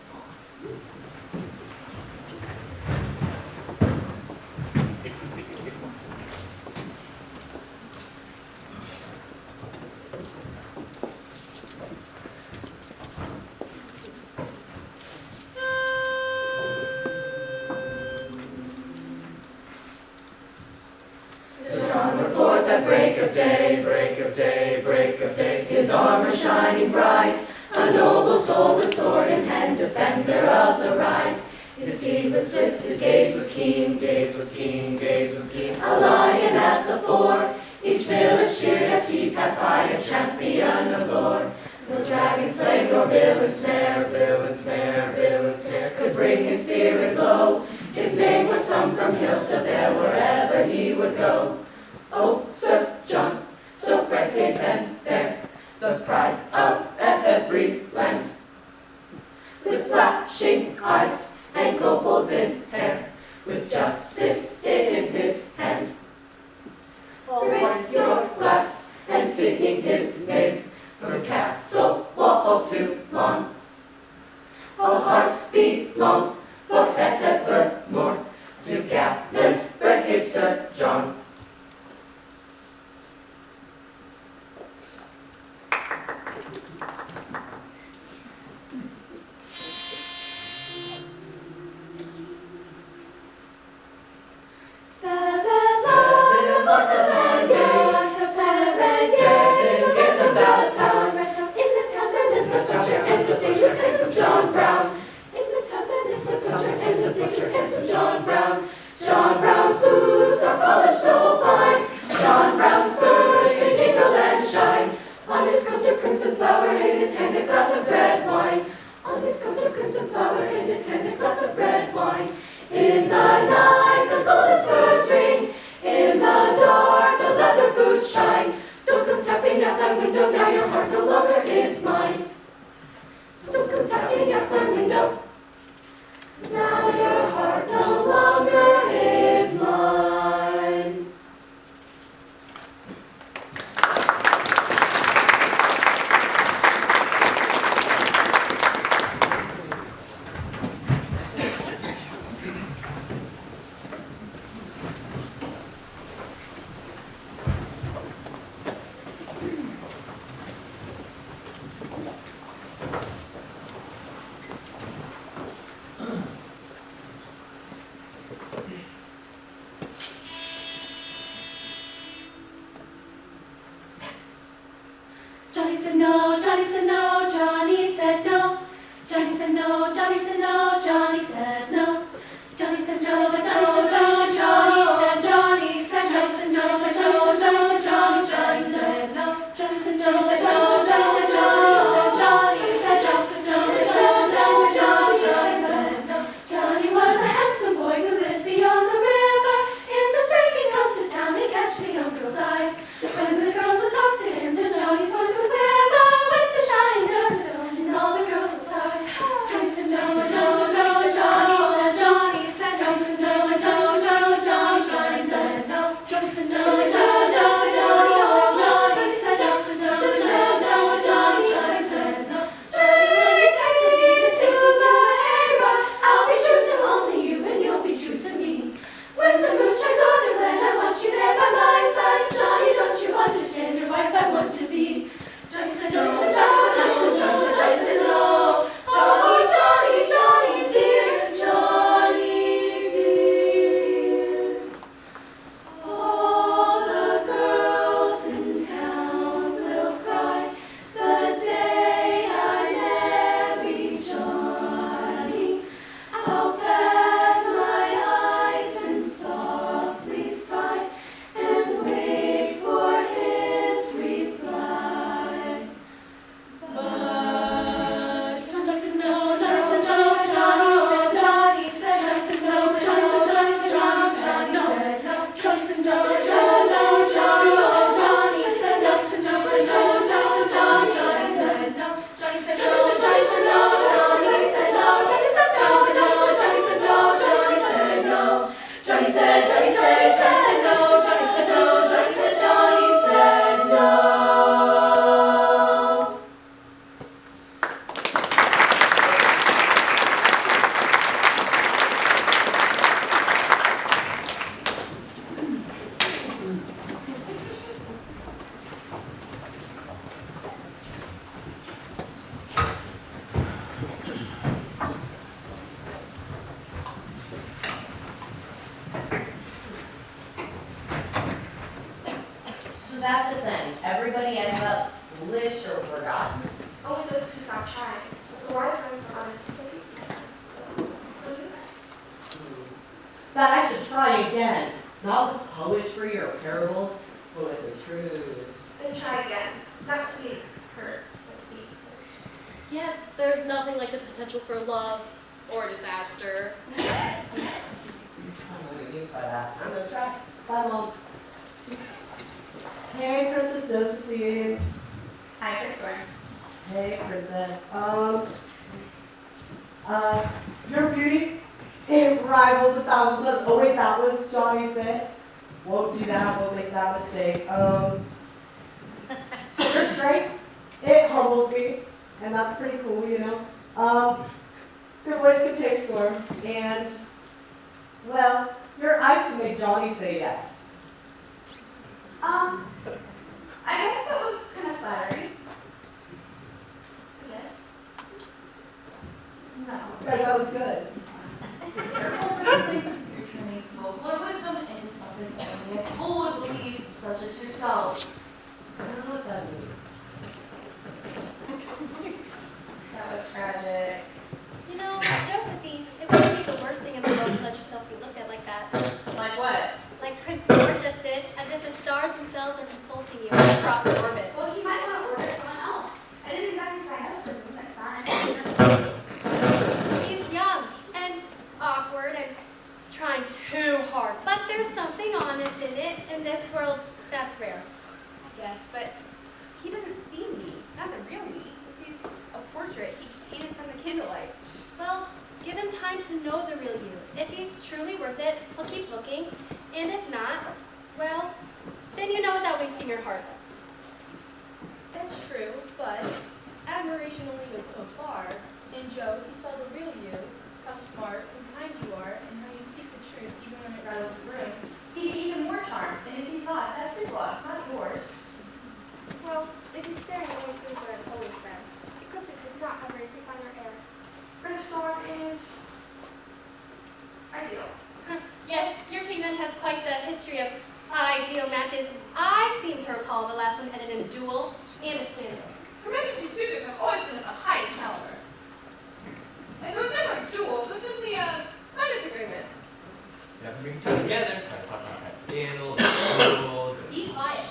At break of day, break of day, break of day, his armor shining bright, a noble soul with sword in hand, defender of the right. His steed was swift, his gaze was keen, gaze was keen, gaze was keen, a lion at the fore. Each village cheered as he passed by, a champion of lore. No dragon's plague, nor villain snare, villain snare, villain snare, could bring his spirit low. His name was sung from hill to vale, wherever he would go. Oh, Sir John, so brave and fair, the pride of every land. With flashing eyes and golden hair, with justice in his hand. Raise your glass and singing his name, from castle wall to lawn. All hearts belong forevermore to gallant brave Sir John. John Brown's boots are polished so fine. John Brown's spurs, they jingle and shine. On his coat a crimson flower, in his hand a glass of red wine. On his coat a crimson flower, in his hand a glass of red wine. In the night the golden spurs ring. In the dark the leather boots shine. Don't come tapping at my window, now your heart no longer is mine. Don't come tapping at my window. Now your heart no longer is mine. foolish or forgotten? Only those who stop trying. The wise learn from others' mistakes next time. So, don't do that. That I should try again. Not with poetry or parables, but with the truth. Then try again. Not to be hurt, but to be Yes, there's nothing like the potential for love or disaster. I'm gonna use by that. I'm gonna try. Bye, Mom. Hey, Princess Josephine. Hi, Chris. Hey, Princess. Your beauty, it rivals 1,000 suns. Oh wait, that was Johnny's bit. Won't do that. Won't make that mistake. Your strength, it humbles me, and that's pretty cool, you know. Your voice can take storms, and well, your eyes can make Johnny say yes. I guess that was kind of flattering. Yes. No. Because that was good. Careful, Presley. You're turning full of wisdom into something only a fool would believe, such as yourself. I don't know what that means. That was tragic. You know, Josephine, it wouldn't be the worst thing in the world to let yourself be looked at like that. Like what? Like Prince Thor just did, as if the stars themselves are consulting you in a proper orbit. Well, he might want to orbit someone else. I didn't exactly sign up for movement science or different proposals. He's young and awkward and trying too hard. But there's something honest in it. In this world, that's rare. Yes, but he doesn't see me, not the real me. He sees a portrait he painted from the candlelight. Well, give him time to know the real you. If he's truly worth it, he'll keep looking. And if not, well, then you know without wasting your heart. That's true, but admiration only goes so far. In Joe, he saw the real you, how smart and kind you are, and how you speak the truth even when it rattles the room. He'd be even more charmed, and if he's not, that's his loss, not yours. Well, if he's staring at one thing what I've always said, Eclipse could not have raised a finer air. Brainstorm is ideal. Yes, your kingdom has quite the history of ideal matches. I seem to recall the last one ended in a duel and a scandal. Her Majesty's suitors have always been of the highest caliber. And there was never a duel, it was simply a disagreement. You have to bring two together, try to talk about that scandal, the rules, and Be quiet.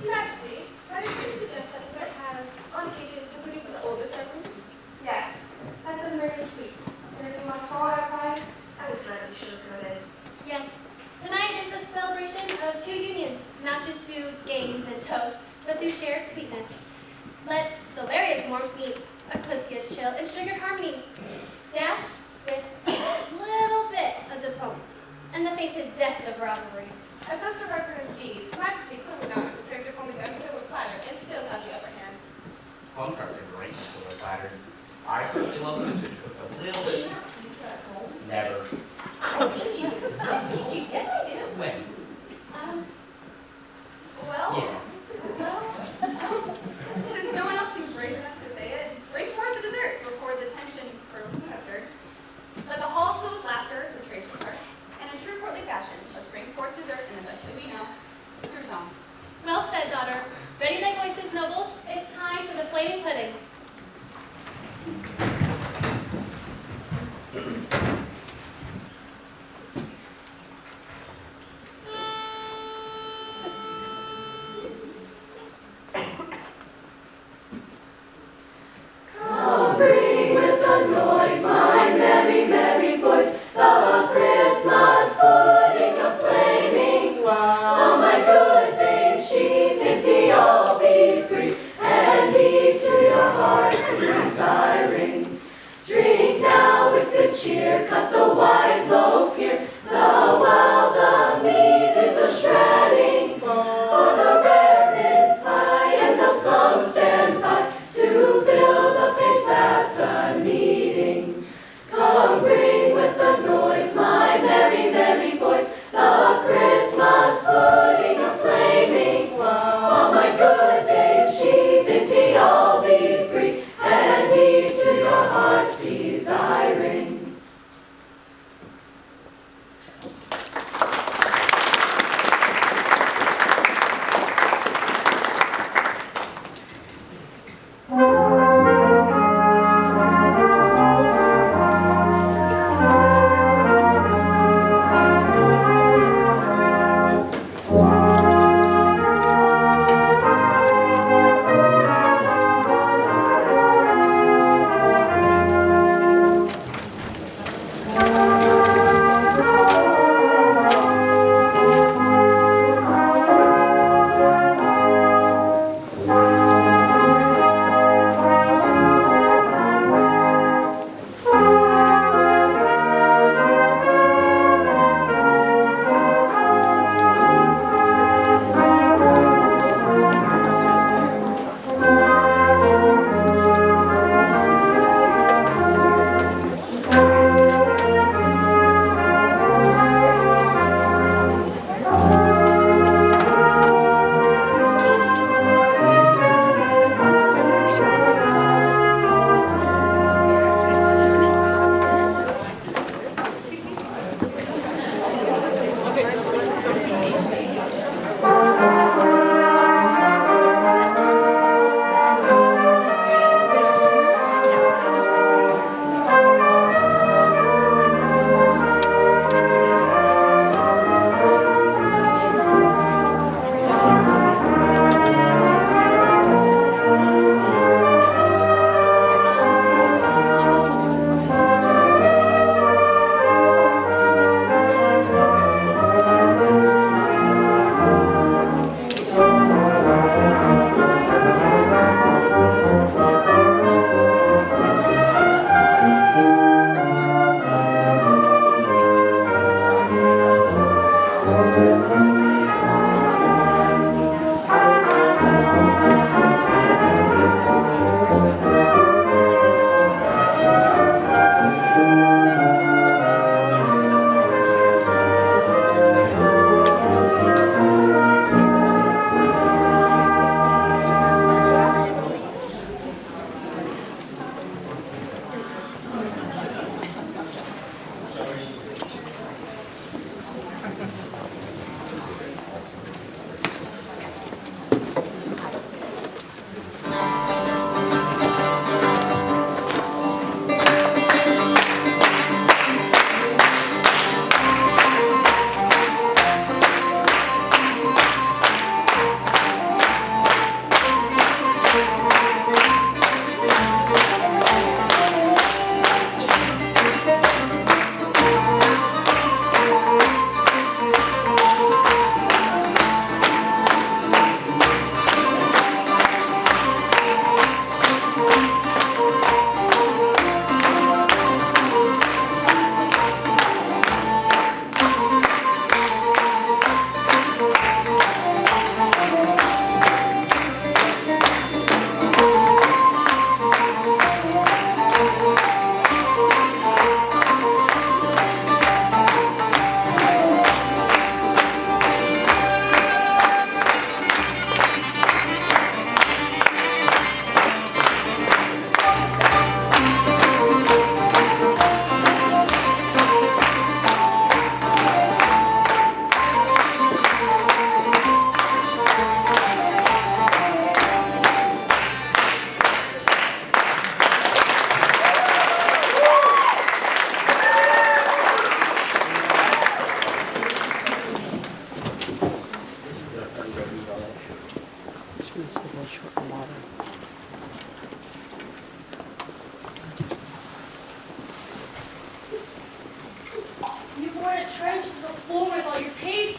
Your Majesty, I would suggest that dessert has, on occasion, company for the oldest reverends. Yes, that's the American sweets. And if you must swallow our pride, I would slightly sugar-coated. Yes, tonight is a celebration of two unions, not just through games and toasts, but through shared sweetness. Let Solaria's warmth meet Eclipsea's chill and sugared harmony, dashed with a little bit of diplomacy and the faintest zest of rivalry. As Sister Reverend indeed, Your Majesty could not serve diplomacy on a silver platter and still have the upper hand. contracts are great for silver platters. I personally love them to cook a little bit. Never. I beat you. Yes, I do. When? Well, Yeah. since no one else seems brave enough to say it, bring forth the dessert before the tension grows festered. Let the halls fill with laughter, with trays with hearts, and in true courtly fashion, let's bring forth dessert in the best that we know, through song. Well said, daughter. Ready thy voices, nobles. It's time for the flaming pudding. Come bring with the noise, my merry, merry boys, the Christmas pudding a flaming. Oh, my good Dame, she bids ye all be free, and eat to your heart's desiring. Drink now with good cheer, cut the white loaf here, the while the meat is a-shredding. For the rare mince pie and the plum stand by, to fill the paste that's a-kneading.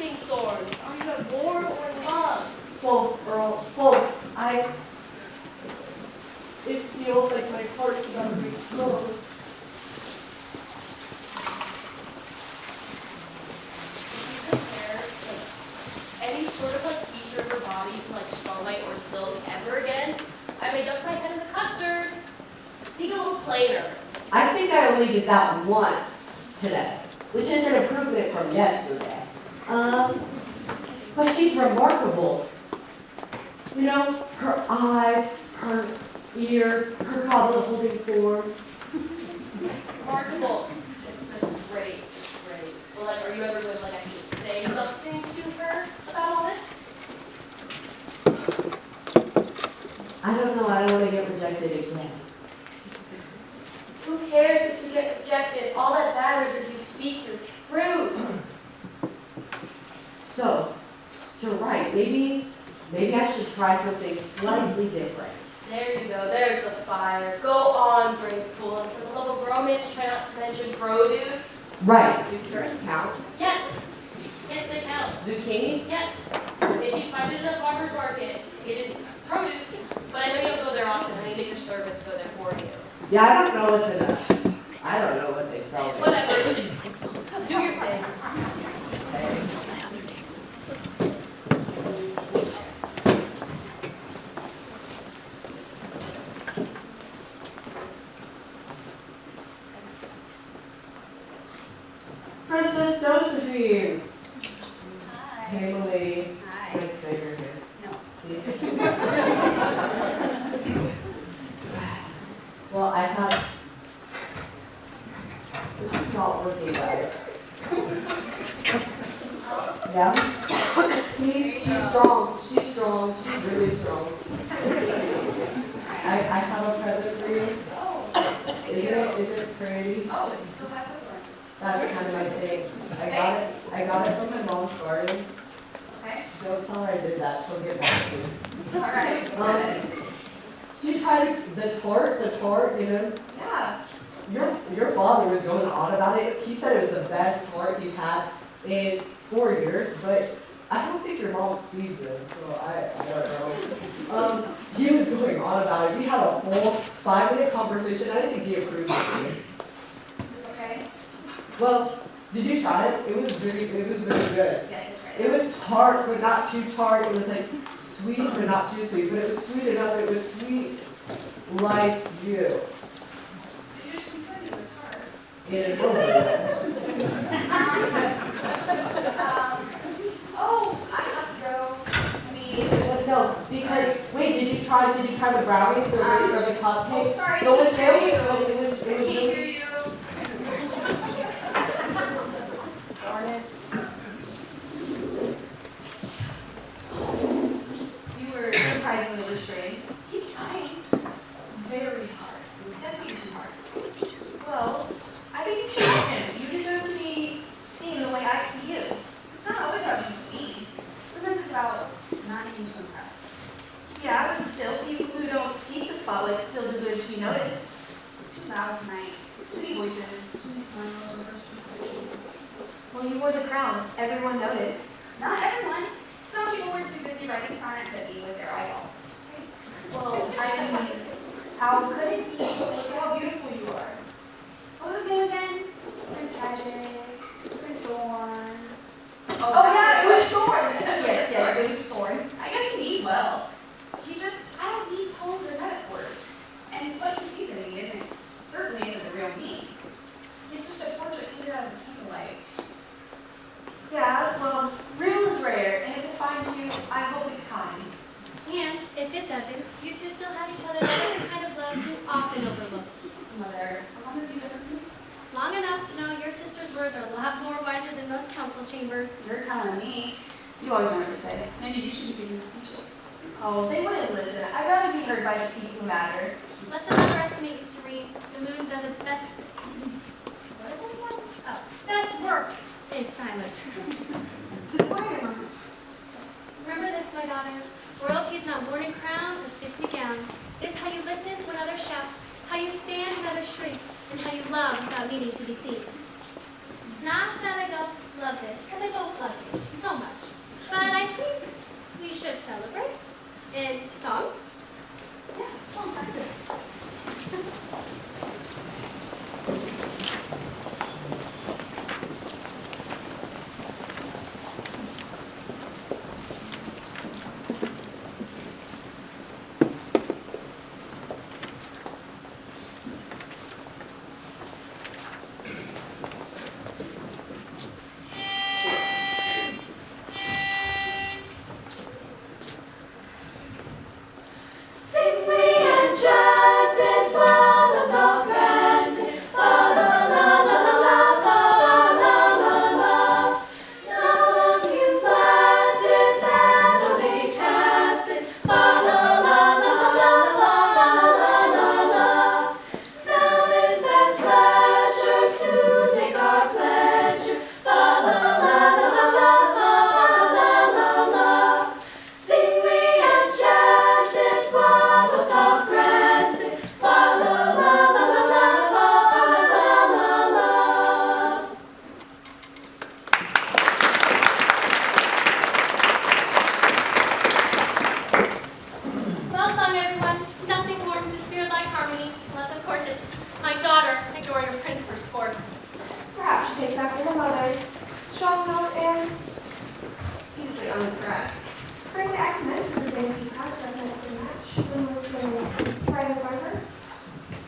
facing thorns? Are you at war or love? Both, Earl, both. It feels like my heart's about to explode. Compare any sort of like feature of her body to like starlight or silk ever again, I may duck my head in the custard. Speak a little plainer. I think I only did that once today, which is an improvement from yesterday. But she's remarkable. You know, her eyes, her ears, her cobbled holding form. Remarkable. That's great. Great. Well, like, are you ever going to like actually say something to her about all this? I don't know, I don't want to get rejected again. Who cares if you get rejected? All that matters is you speak your truth. So, you're right, maybe I should try something slightly different. There you go. There's the fire. Go on, brave fool. And for the love of romance, try not to mention produce. Right, do carrots count? Yes. Yes, they count. Zucchini? Yes. If you find it at a farmer's market, it is produce. But I know you don't go there often. I need to get your servants go there for you. Yeah, I don't know what's in it. I don't know what they sell there. Whatever. You just do your thing. Princess Josephine. Hi. Hey, Milady. Hi. Can I your hair? No. Please. Well, I have. This is not working, guys. Yeah? See, she's strong. She's strong. She's really strong. I have a present for you. Oh, thank you. Is it pretty? Oh, it still has the thorns. That's kind of my thing. I got it from my mom's garden. Okay. Don't tell her I did that. She'll get back to me. All right. She tried the tort, you know. Yeah. Your father was going on about it. He said it was the best tort he's had in 4 years, but I don't think your mom feeds him, so I don't know. He was going on about it. We had a whole 5-minute conversation. I didn't think he approved of me. Okay. Well, did you try it? It was really good. Yes, it's right. It was tart, but not too tart. It was like sweet, but not too sweet. But it was sweet enough. It was sweet like you. Did you just put it in the car? In a moment. Oh, I have to go. I mean, No, because wait, did you try the brownies or the cupcakes? Oh, sorry. No, it Can't hear was you. it was I can't really. hear you. Darn it. You were surprisingly restrained. He's trying very hard. Definitely too hard. Well, I think you should like him. You deserve to be seen the way I see you. It's not always about being seen. Sometimes it's about not needing to impress. Yeah, but still, people who don't seek the spotlight still deserve to be noticed. It's too loud tonight. Too many voices, too many smiles, over Well, you wore the crown. Everyone noticed. Not everyone. Some people were too busy writing sonnets at me with their eyeballs. Well, I mean, how could it be? Look at how beautiful you are. What was his name again? Prince Tragic, Prince Thorn. Oh yeah, it was Thorn. yes, it was Thorn. I guess he means well. I don't need poems or metaphors. And what he sees in me certainly isn't the real me. It's just a portrait painted out of candlelight. Yeah, well, real is rare, and if it finds you, I hope it's kind. And if it doesn't, you two still have each other. That is a kind of love too often overlooked. Mother, how long have you been listening? Long enough to know your sister's words are a lot more wiser than most council chambers. You're telling me. You always know what to say. Maybe you should be giving the speeches. Oh, they wouldn't listen. I'd rather be heard by the people who matter. Let them underestimate you, Serene. The moon does its best. What is it again? Oh, best work in silence. Quiet moments. Remember this, my daughters. Royalty is not worn in crowns or stitched in gowns. It is how you listen when others shout, how you stand when others shrink, and how you love without needing to be seen. Not that I don't love this, because I both love you so My daughter, adoring a prince for sport. Perhaps she takes after her mother, strong-willed and easily unimpressed. Frankly, I commend her for being too proud to miss the match when listening right as Barber.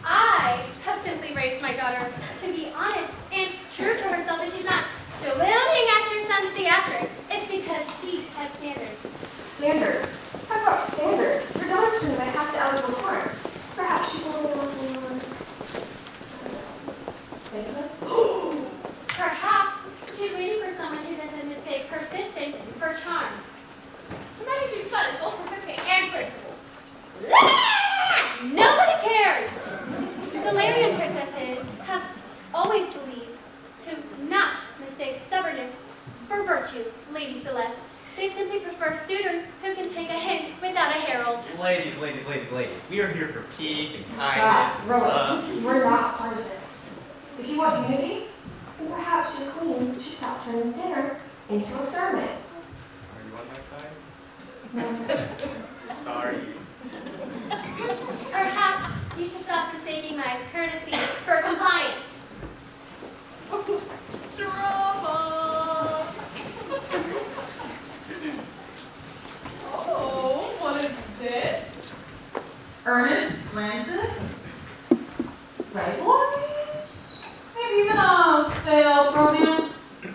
I have simply raised my daughter to be honest and true to herself, and she's not swooning at your son's theatrics. It's because she has standards. Standards? Talk about standards. Your daughter's doing about half the eligible court. Perhaps she's a little more singular. Perhaps she's waiting for someone who doesn't mistake persistence for charm. Imagine your son is both persistent and principled. Nobody cares. Solarian princesses have always believed to not mistake stubbornness for virtue, Lady Celeste. They simply prefer suitors who can take a hint without a herald. Ladies. We are here for peace and Ah, kindness, Rose, love. we're not part of this. If you want unity, then perhaps your queen should stop turning dinner into a sermon. Are you on my side? No, Sorry. Perhaps you should stop mistaking my courtesy for compliance. Drama! Oh, what is this? Earnest glances, rivalries, maybe even a failed romance.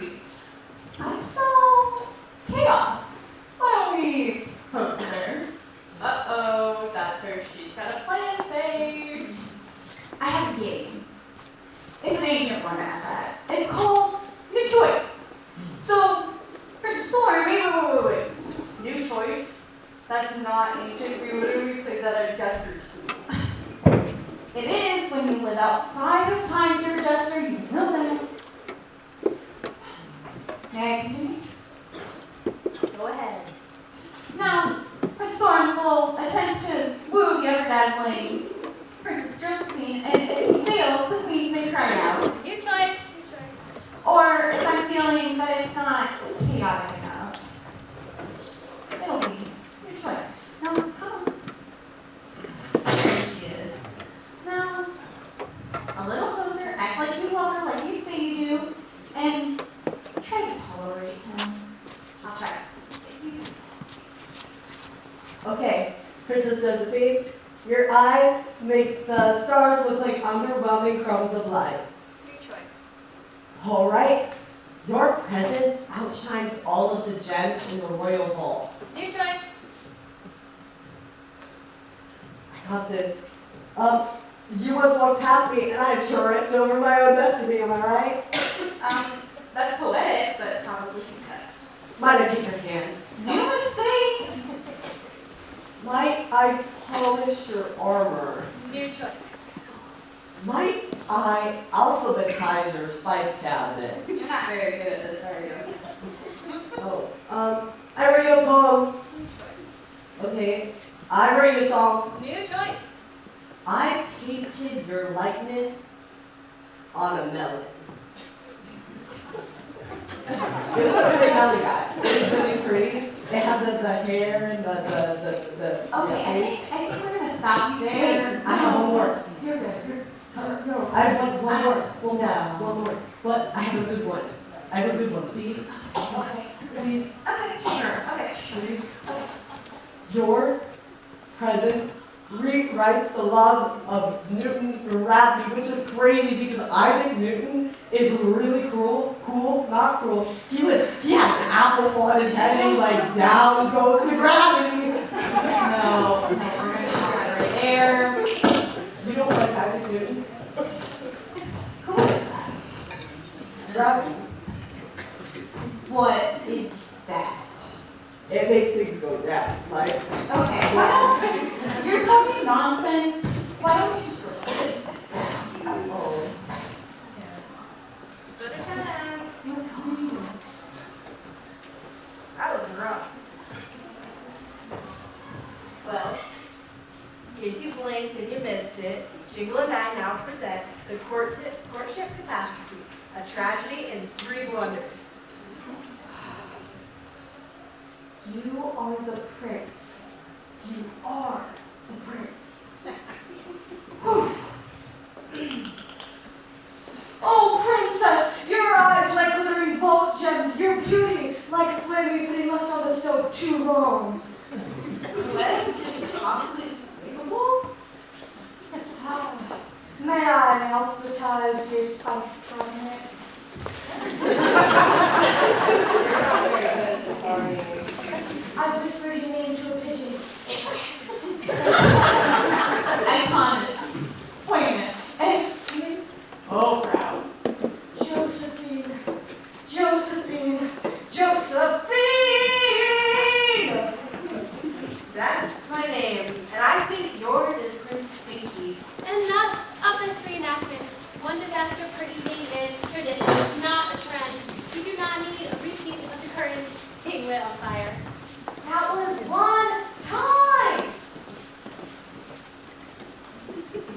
I smell chaos. Why don't we poke there? Uh-oh, that's where she's got a plan face. I have a game. It's an ancient one at that. It's called New Choice. So, Princess Thorn, Wait. New choice? That's not ancient. We literally played that at Jester's school. it is when you live outside of time, dear Jester, you know that. May I continue? Go ahead. Now, Prince Thorn will attempt to woo the ever-dazzling Princess Josephine, and if he fails, the queens may cry out. Your choice. Or if I'm feeling that it's not chaotic enough, it'll be your choice. Now, come on. There she is. Now, a little closer, act like you love her, like you say you do, and try to tolerate him. I'll try. Okay, Princess Josephine, your eyes make the stars look like underwhelming crumbs of light. Your choice. All right, your presence outshines all of the gems in the royal hall. Your choice. I got this. You once walked past me and I tripped over my own destiny, am I right? That's poetic, but probably contest. Might I take your hand? New mistake! Might I polish your armor? Your choice. Might I alphabetize your spice cabinet? You're not very good at this, are you? Oh, I read a poem. Okay, I read a song. Your choice. I painted your likeness on a melon. It was a pretty melon, guys. It was really pretty. It has the hair and the Okay, I think we're gonna stop you there. I have one more. You're good. I have one more. But I have a good one. I have a good one, please. Okay. Please. Okay, sure. Okay, sure. Please. Your presence rewrites the laws of Newton's gravity, which is crazy because Isaac Newton is really cool, not cruel. He had an apple fall on his head and he was like, down goes the gravity. No, we're gonna stop right there. You don't like Isaac Newton? Who is that? Gravity. What is that? It makes things go down, like. Okay, you're talking nonsense. Why don't you just go sit down? Oh. Good ahead. That was rough. Well, in case you blinked and you missed it, Jingle and I now present the courtship catastrophe, a tragedy and 3 blunders. You are the prince. You are the prince. Whew. alphabetize your spice cabinet. Sorry. I whispered your name to a pigeon. Icon. Wait a minute. It's so proud. Josephine, Josephine, Josephine! That's my name, and I think yours is Prince Stinky. Enough of this reenactment. One disaster per evening is tradition, not a trend. We do not need a repeat of the curtains being lit on fire. That was one time!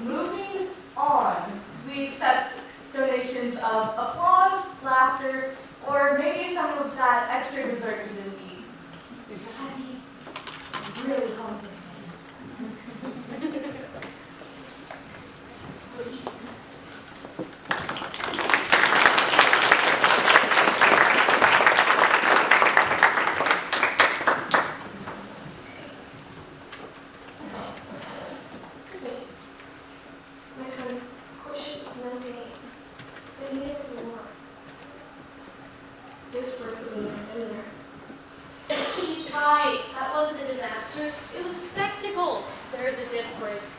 Moving on, we accept donations of applause, laughter, or maybe some of that extra dessert you didn't eat. I'd be really hungry. My son, questions no name, but needed some more. This word would be in there. She's right. That wasn't a disaster. It was a spectacle. There's a difference.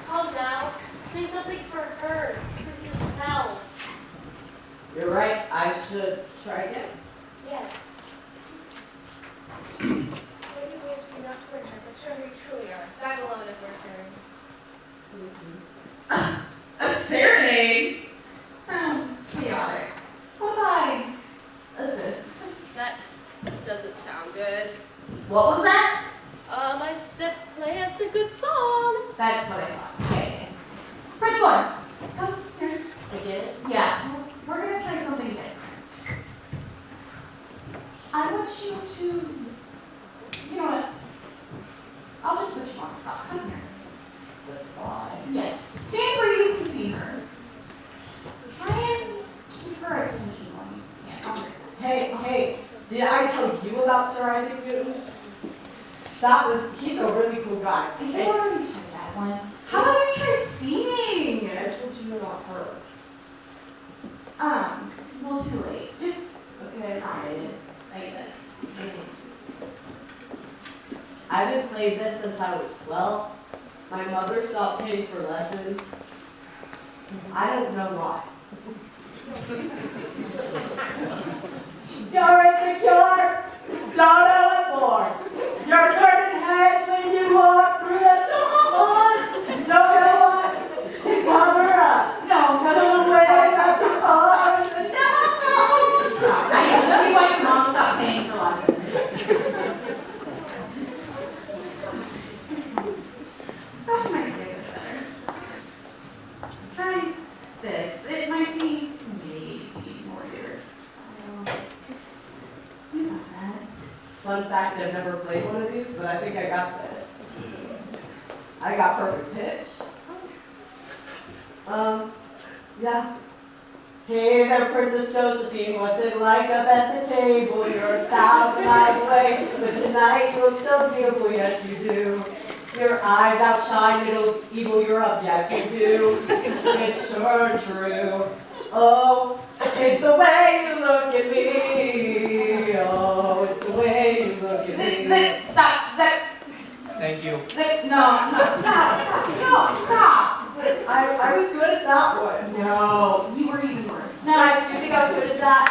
Calm down. Say something for her, for yourself. You're right. I should try again. Yes. Maybe we have to not toward her, but sure we truly are. That alone is worth hearing. A serenade? Sounds chaotic. What if I assist? That doesn't sound good. What was that? I said play us a good song. That's what I thought. Okay. First one. Come here. Again? Yeah. We're gonna try something different. I want you to, you know what? I'll just put you on stop. Come here. The spy. Yes. Stand where you can see her. Try and keep her attention when you can. Hey, did I tell you about Sir Isaac Newton? He's a really cool guy. You already tried that one. How about you try singing? I told you about her. Well, too late. Just Okay. try it, I guess. I haven't played this since I was 12. My mother stopped paying for lessons. I don't know why. You're insecure. Don't know what for. You're turning heads when you walk through the door. You don't know what to cover up. No, The ways of some arms and I can see why your mom stopped paying for lessons. That might be a bit better. Try this. It might be maybe more your style. You got that. Fun fact, I've never played one of these, but I think I got this. I got perfect pitch. Yeah. Hey there, Princess Josephine, what's it like up at the table? You're 1,000 miles away, but tonight you look so beautiful, yes you do. Your eyes outshine evil Europe, yes you do. It's sure true. Oh, it's the way you look at me. Oh, it's the way you look at me. Zip, stop, zip, Thank you. zip, no, stop, no, stop. I was good at that one. No, you were even worse. Guys, do you think I was good at that?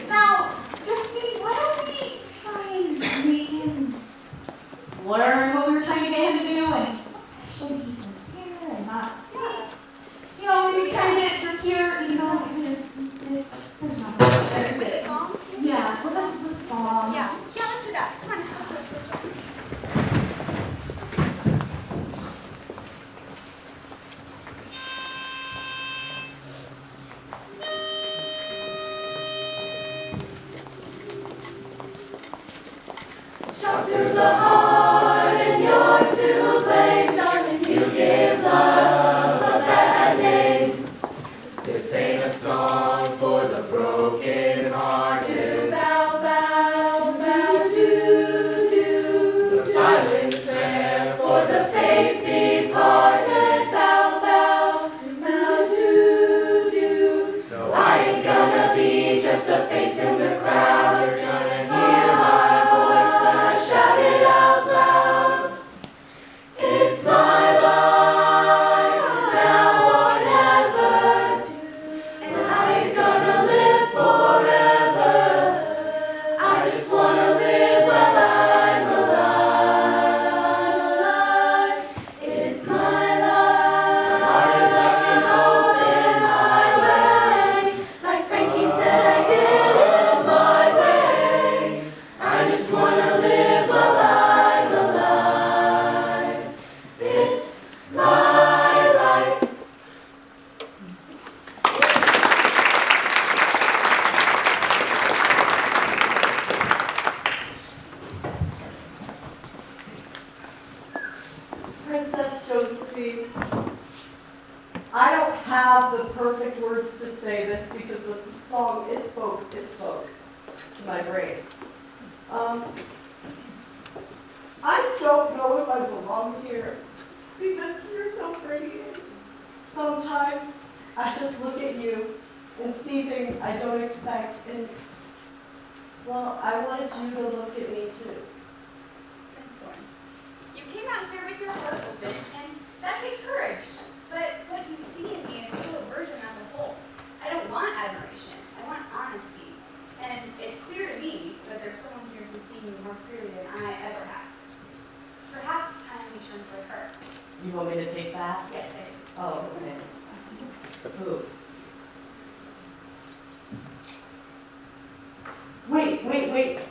Now, Justine, why don't we try and make him learn what we were trying to get him to do and actually be sincere and not, you know, maybe try and get it through here, you know, there's not much better. This song? Yeah, what's the song? Yeah, let's do that. Come on. Princess Josephine, I don't have the perfect words to say this because the song is spoke to my brain. I don't know if I belong here because you're so pretty. Sometimes I just look at you and see things I don't expect, and, well, I wanted you to look at me too. Prince Thorn, you came out here with your heart open, and that takes courage. But what you see in me is still aversion as a whole. I don't want admiration. I want honesty. And it's clear to me that there's someone here who's seen me more clearly than I ever have. Perhaps it's time we turn toward her. You want me to take that? Yes, I do. Oh, okay. Who? Wait.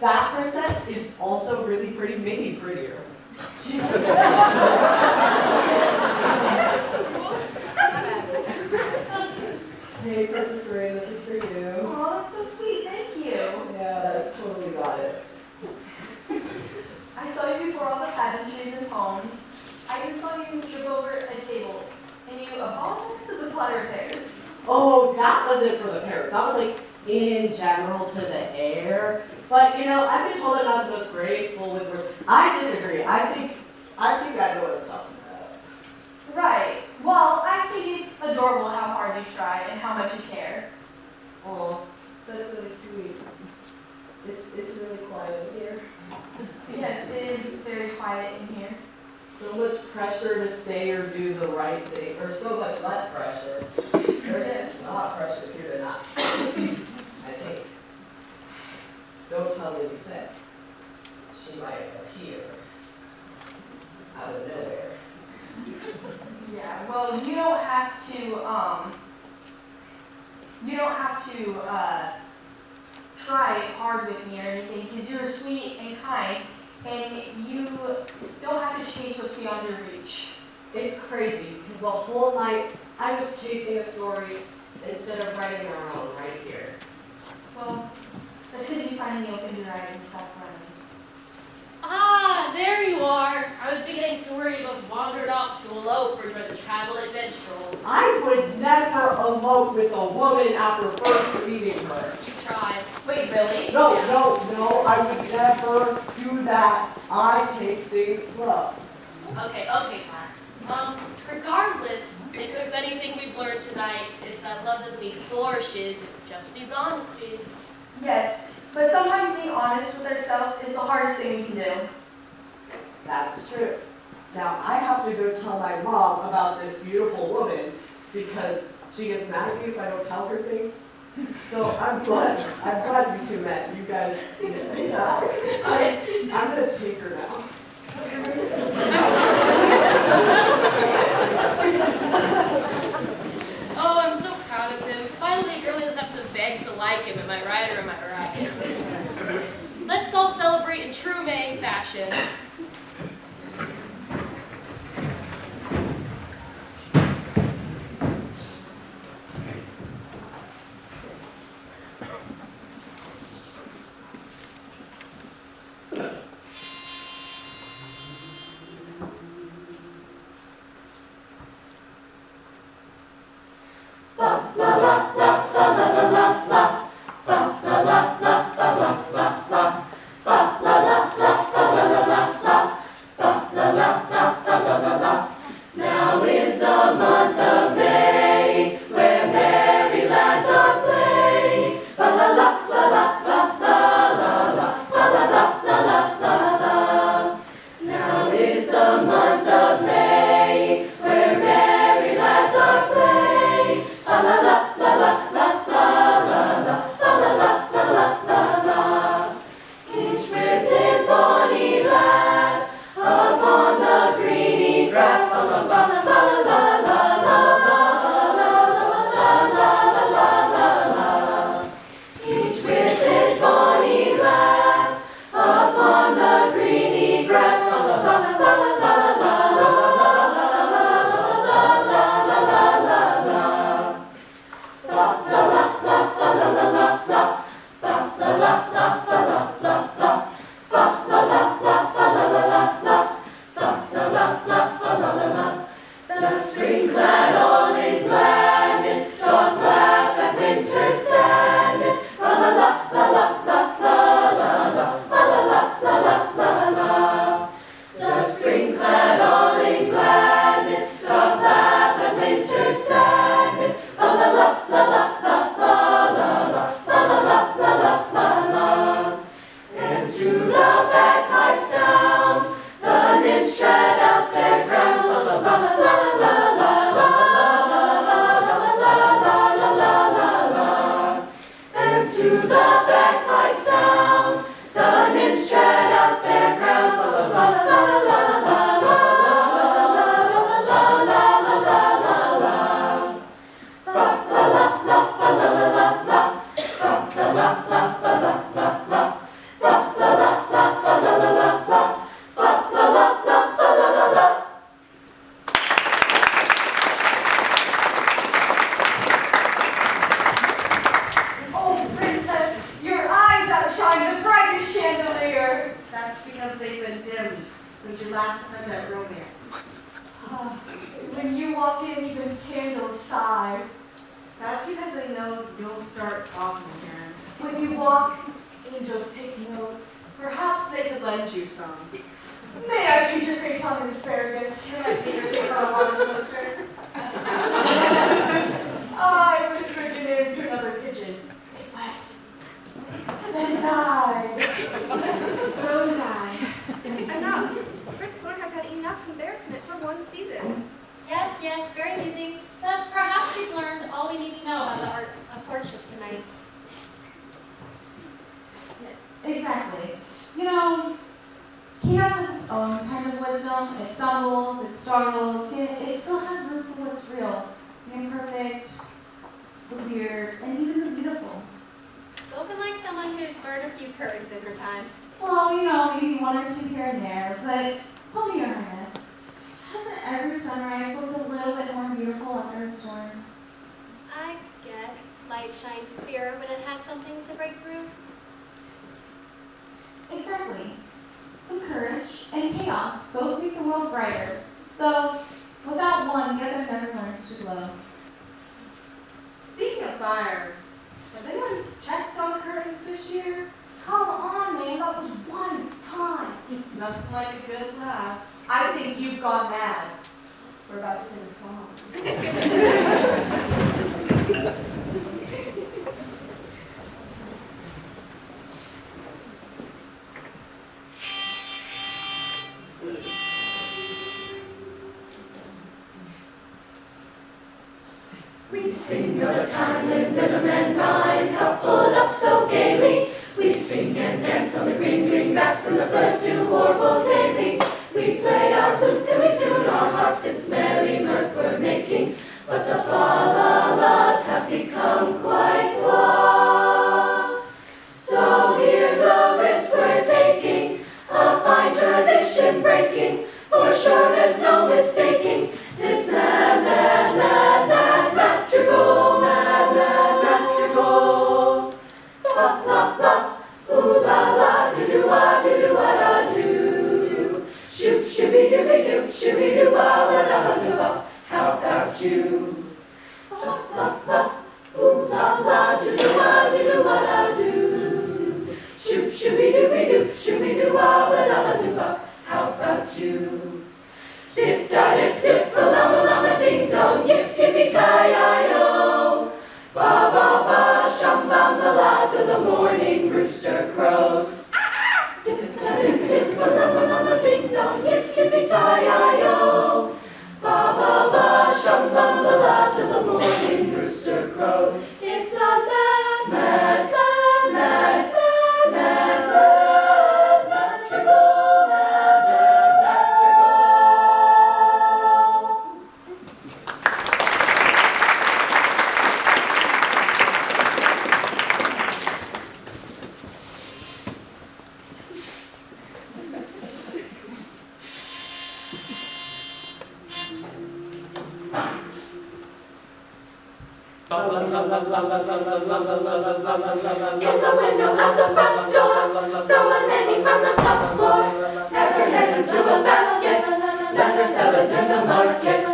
That princess is also really pretty, maybe prettier. She's Hey, Princess Ray, this is for you. Oh, that's so sweet. Thank you. Yeah, I totally got it. I saw you before all the pageantries and poems. I even saw you trip over a table, and you apologized to the platter pears. Oh, that wasn't for the pears. That was like in general to the air. But I've been told I'm not the most graceful with words. I disagree. I think I know what I'm talking about. Right. Well, I think it's adorable how hard you try and how much you care. Oh, that's really sweet. It's really quiet in here. Yes, it is very quiet in here. So much pressure to say or do the right thing, or so much less pressure. There's not pressure here to not. I think. Don't tell me you think. She might appear out of nowhere. Yeah, well, you don't have to try hard with me or anything, because you're sweet and kind, and you don't have to chase what's beyond your reach. It's crazy, because the whole night I was chasing a story instead of writing our own right here. Well, that's because you finally opened your eyes and stopped running. Ah, there you are. I was beginning to worry about wandered off to elope or the travel adventurals. I would never elope with a woman after first meeting her. You tried. Wait, really? No, I would never do that. I take things slow. Okay, Pat. Regardless, if there's anything we've learned tonight, it's that love doesn't need flourishes, it just needs honesty. Yes, but sometimes being honest with ourselves is the hardest thing we can do. That's true. Now, I have to go tell my mom about this beautiful woman because she gets mad at me if I don't tell her things. So I'm glad you two met. You guys, I'm going to take her now. Oh, I'm so proud of him. Finally, a girl doesn't have to beg to like him. Am I right or am I right? Let's all celebrate in true May fashion. Now is the month of May, where merry lads are playing. La la la la la la la la la la la la la la la. Now is the month of May, where merry lads are playing. La la la la la la la la la la la la la la. Each with his bonny lass upon the greeny grass. The spring-clad all in gladness doth laugh at winter's sadness. La la la la la la la la la la la la. The spring-clad all in gladness doth laugh at winter's sadness. La la la la la la la la la la. And to the bagpipe sound, the nymphs tread out their ground. La la la la la la la. And to the bagpipe sound, the nymphs tread out their ground. La la la la la la la Oh, princess, your eyes outshine the brightest chandelier. That's because they've been dimmed since you last had that romance. When you walk in, even candles sigh. That's because they know you'll start talking again. When you walk, angels take notes. Perhaps they could lend you some. May I paint your face on an asparagus? Can I paint your face on a water coaster? I whispered your name to another pigeon. It wept. Then died. So did I. Enough. Prince Thorn has had enough embarrassment for one season. Yes, yes, very amusing. But perhaps we've learned all we need to know about the art of courtship tonight. Exactly. You know, chaos has its own kind of wisdom. It stumbles, it startles, yet it still has room for what's real. The imperfect, the weird, and even the beautiful. Spoken like someone who's burned a few curtains in her time. Well, you know, maybe one or two here and there, but tell me, Your Highness, hasn't every sunrise looked a little bit more beautiful after a storm? I guess light shines clearer when it has something to break through. Exactly. Some courage and chaos both make the world brighter, though without one, the other never learns to glow. Speaking of fire, has anyone checked on the curtains this year? Come on, man, that was one time. Nothing like a good laugh. I think you've gone mad. We're about to sing a song. We sing of a time when rhythm and rhyme coupled up so gaily. We sing and dance on the green, green grass, and the birds do warble daily. We play our flutes and we tune our harps, it's merry mirth we're making. But the fa-la-las have become quite blah. So here's a risk we're taking, a fine tradition breaking. For sure there's no mistaking this mad, mad, mad, mad madrigal, mad, mad madrigal. La la la, ooh la la, do do wah, do do wah da do. Shoot, shooby dooby doo, shooby doo wah, la da la doo wah. How about you? La la la, ooh la la, do do wah, do do wah da do. Shoot, shooby dooby doo, shooby doo wah, la da la doo wah. How about you? Dip da dip dip, a lama lama ding dong, yip yippee tie-i-o. Ba ba ba, shum bum la la, till the morning rooster crows. Dip da dip dip, a lama lama ding dong, yip yippee tie-i-o. Ba ba ba, shum bum la la, till the morning rooster crows. It's a mad, mad, mad, mad, mad, mad, mad madrigal, mad, mad madrigal. In the window at the front door, throw a penny from the top floor, pack her head into a basket, let her salads in the market.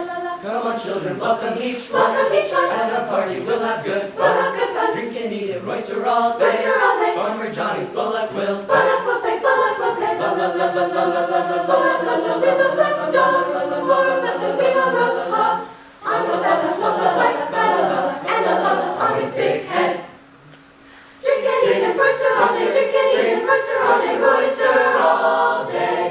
Come on, children, welcome each one. At our party, we'll have good fun. Drink and eat and roister all day. Farmer Johnny's bullock will pay. Roast hog on his big head. Drink and eat and roister all day. Drink and eat and roister all day. Roister all day.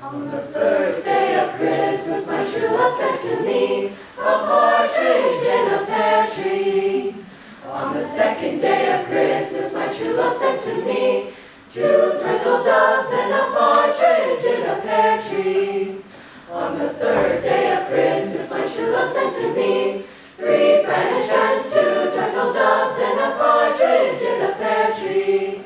On the first day of Christmas, my true love sent to me a partridge in a pear tree. On the second day of Christmas, my true love sent to me 2 turtle doves and a partridge in a pear tree. On the third day of Christmas, my true love sent to me 3 French hens, 2 turtle doves and a partridge in a pear tree.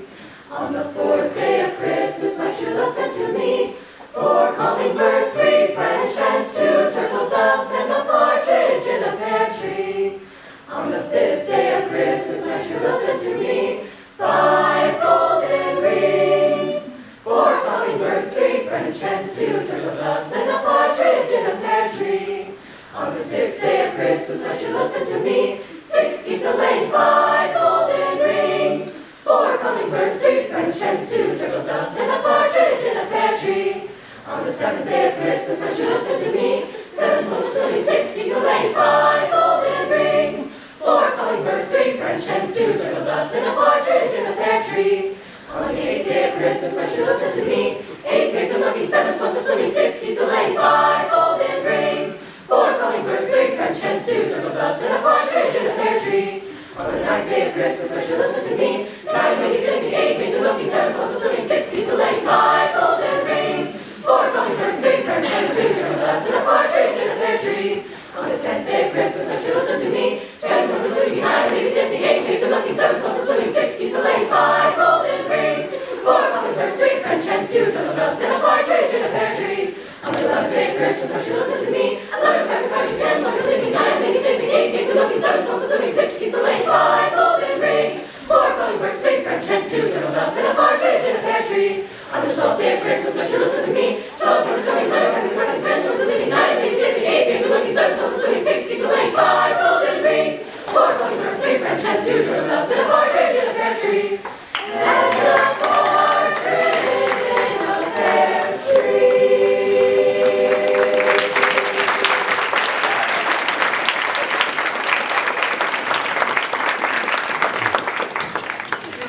On the fourth day of Christmas, my true love sent to me 4 calling birds, 3 French hens, 2 turtle doves, and a partridge in a pear tree. On the fifth day of Christmas, my true love sent to me 5 golden rings, 4 calling birds, 3 French hens, 2 turtle doves, and a partridge in a pear tree. On the sixth day of Christmas, my true love sent to me 6 geese a-laying, 5 golden rings, 4 calling birds, 3 French hens, 2 turtle doves, and a partridge in a pear tree. On the seventh day of Christmas, my true love sent to me 7 swans a-swimming, 6 geese a-laying, 5 golden rings, 4 calling birds, 3 French hens, 2 turtle doves, and a partridge in a pear tree. On the eighth day of Christmas, my true love sent to me 8 pigs a-milking, 7 swans a-swimming, 6 geese a-laying, 5 golden rings, 4 calling birds, 3 French hens, 2 turtle doves, and a partridge in a pear tree. On the ninth day of Christmas, my true love sent to me 9 ladies dancing, 8 maids a-milking, 7 swans a-swimming, 6 geese a-laying, 5 golden rings, 4 calling birds, 3 French hens, 2 turtle doves, and a partridge in a pear tree. On the 10th day of Christmas, my true love sent to me 10 ones a-living, 9 ladies dancing, 8 maids a-milking, 7 swans a-swimming, 6 geese a-laying, 5 golden rings, 4 calling birds, 3 French hens, 2 turtle doves, and a partridge in a pear tree. On the 11th day of Christmas, my true love sent to me 11 crackers piping, 10 ones a-living, 9 ladies dancing, 8 maids a-milking, 7 swans a-swimming, 6 geese a-laying, 5 golden rings, 4 calling birds, 3 French hens, 2 turtle doves, and a partridge in a pear tree. On the 12th day of Christmas, my true love sent to me 12 drummers drumming, 11 crackers piping, 10 ones a-living, 9 ladies dancing, 8 maids a-milking, 7 swans a-swimming, 6 geese a-laying, 5 golden rings, 4 calling birds, 3 French hens, 2 turtle doves, and a partridge in a pear tree. And a partridge in a pear tree.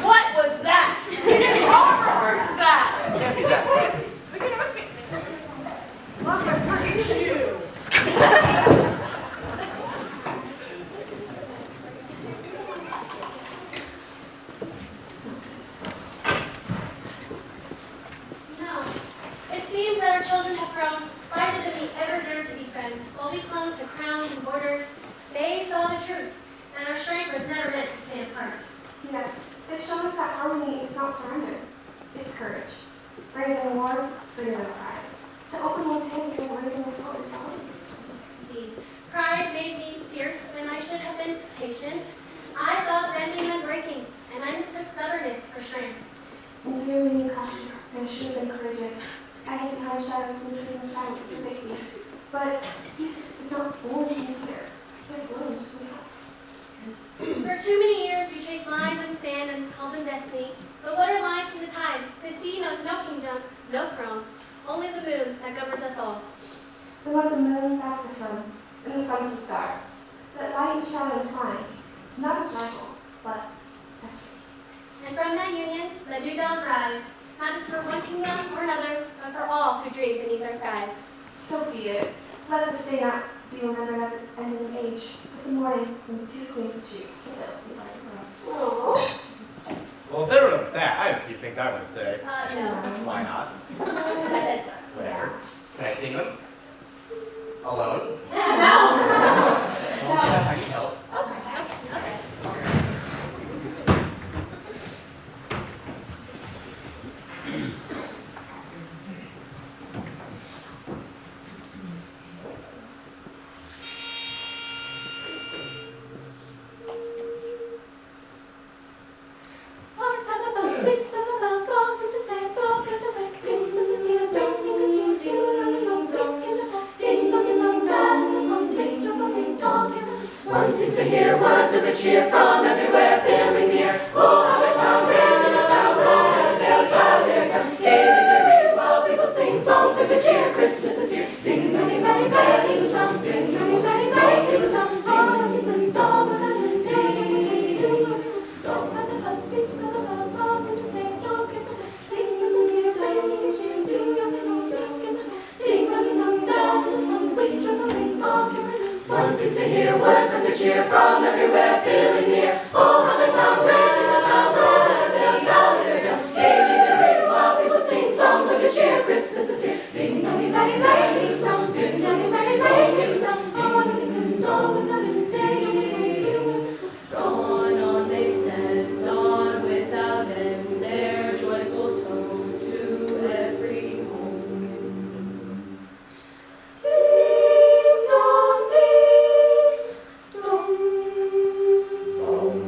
What was that? Horror was that? Look at my shoe. No. It seems that our children have grown wiser than we ever dared to befriend. While we clung to crowns and borders, they saw the truth, and our strength was never meant to stand apart. Yes, they've shown us that harmony is not surrender. It's courage. Greater than war, greater than pride. To open one's hands to raising the soul inside. Indeed. Pride made me fierce when I should have been patient. I thought bending and breaking, and I mistook stubbornness for strength. In fear we knew cautious, and should have been courageous. I hid behind shadows and sitting in silence for safety. But peace is not born in fear. It blooms from health. For too many years we chased lines in the sand and called them destiny. The water lies to the tide. The sea knows no kingdom, no throne. Only the moon that governs us all. We want the moon past the sun, and the sun to the stars. That light and shadow entwine, not as rival, but as And from that union, Madrigals rise, not just for one kingdom or another, but for all who dream beneath our skies. so be it. Let this day not be remembered as an ending age, but the morning when the 2 queens choose to live the light of love. Well, if there were that, I have a few things I want to say. No. Why not? I said so. Whatever. Can I sing them? Alone? No. Well, yeah, I need help. Okay. cheer from everywhere filling the air. Oh, how the clown raising the sound, let them tell their tales. Gaily they ring while people sing songs of good cheer. Christmas is here. Ding dong ding dong ding dong ding dong ding dong ding dong ding dong ding dong ding dong ding. Dawn on they send, dawn without end, their joyful tones to every home. Ding dong ding dong dong.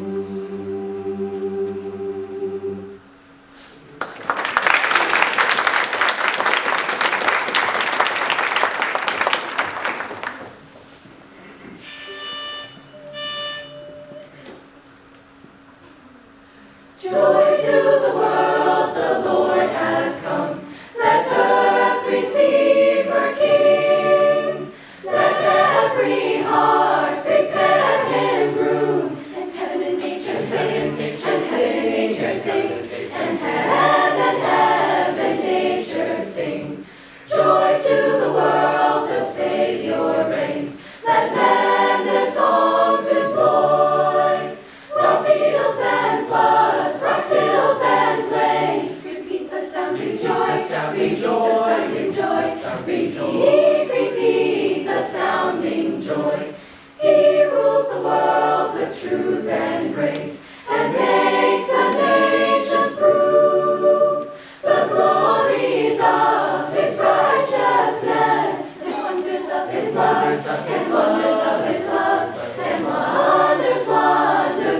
Joy to the world, the Lord has come. Let earth receive her King. Let every heart prepare him room. And heaven and nature sing, and heaven and nature sing, and heaven, nature sing. Joy to the world, the Savior reigns. Let men their songs employ. While fields and floods, rocks, hills, and plains repeat the sound, rejoice, repeat the sound, rejoice, repeat the sounding joy. He rules the world with truth and grace, and makes the nations prove the glories of his righteousness, and wonders of his love, and wonders of his love, and wonders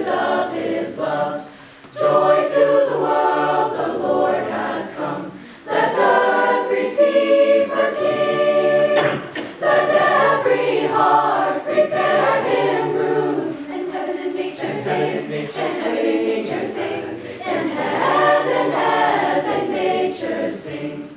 of his love. Joy to the world, the Lord has come. Let earth receive her King. Let every heart prepare him room. And heaven and nature sing, and heaven and nature sing, and heaven, nature sing.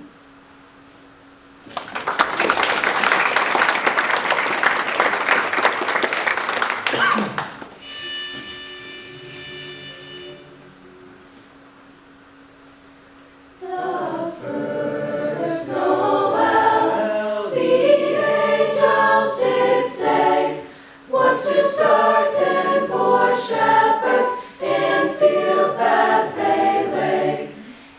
The first Noel, the angels did say, was to certain poor shepherds in fields as they lay,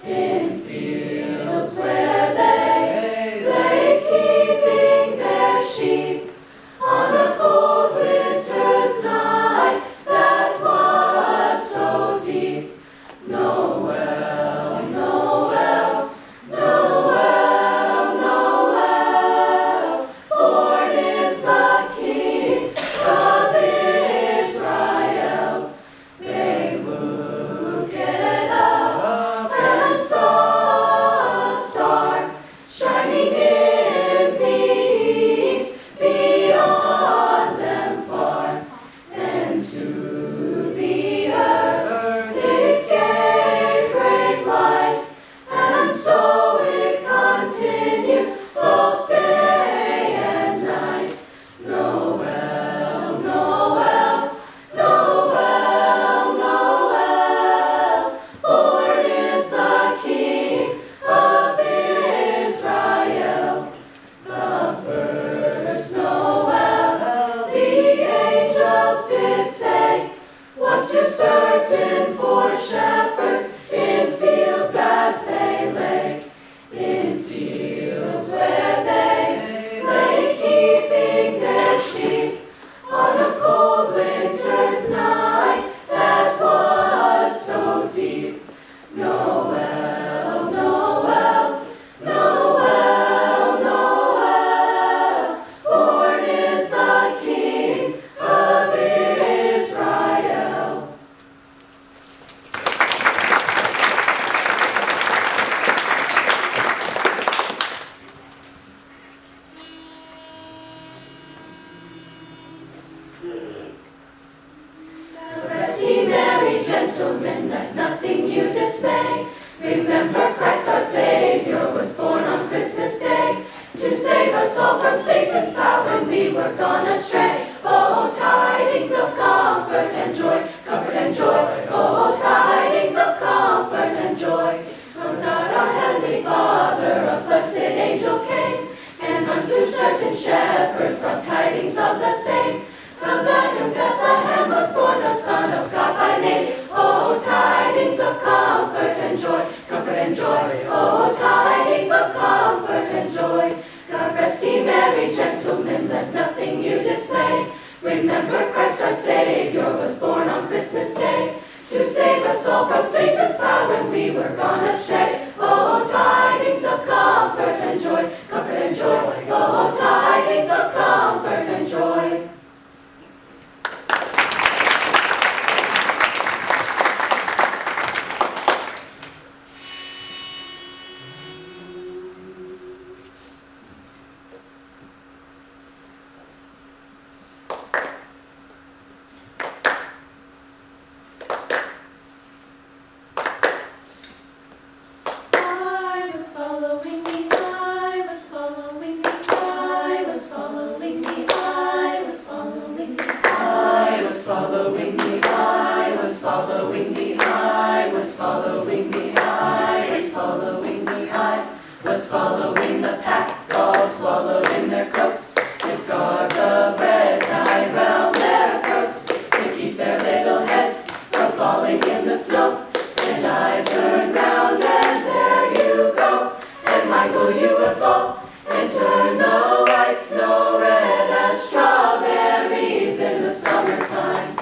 in fields where they lay keeping their sheep on a cold winter's night that was so deep. Noel, Noel, Noel, Noel, born is the King of Israel. They looked up and saw a star shining in peace beyond them far, and to the earth it gave great light, and so it continued both day and night. Noel, Noel, Noel, Noel, born is the King of Israel. The first Noel, the angels did say, was to certain poor shepherds in fields as they lay, in fields where they lay keeping their sheep on a cold winter's night that was so deep. Noel, Noel, Noel, Noel, born is the King of Israel. Rest ye merry gentlemen, let nothing you dismay. Remember Christ our Savior was born on Christmas Day, to save us all from Satan's power when we were gone astray. Oh, tidings of comfort and joy, comfort and joy. Oh, tidings of comfort and joy. From God our heavenly Father, a blessed angel came, and unto certain shepherds brought tidings of the same. From that was following the pack, all swallowed in their coats, with scarves of red tied round their throats, to keep their little heads from falling in the snow. And I turned round and there you go, and Michael, you would fall and turn the white snow red as strawberries in the summertime.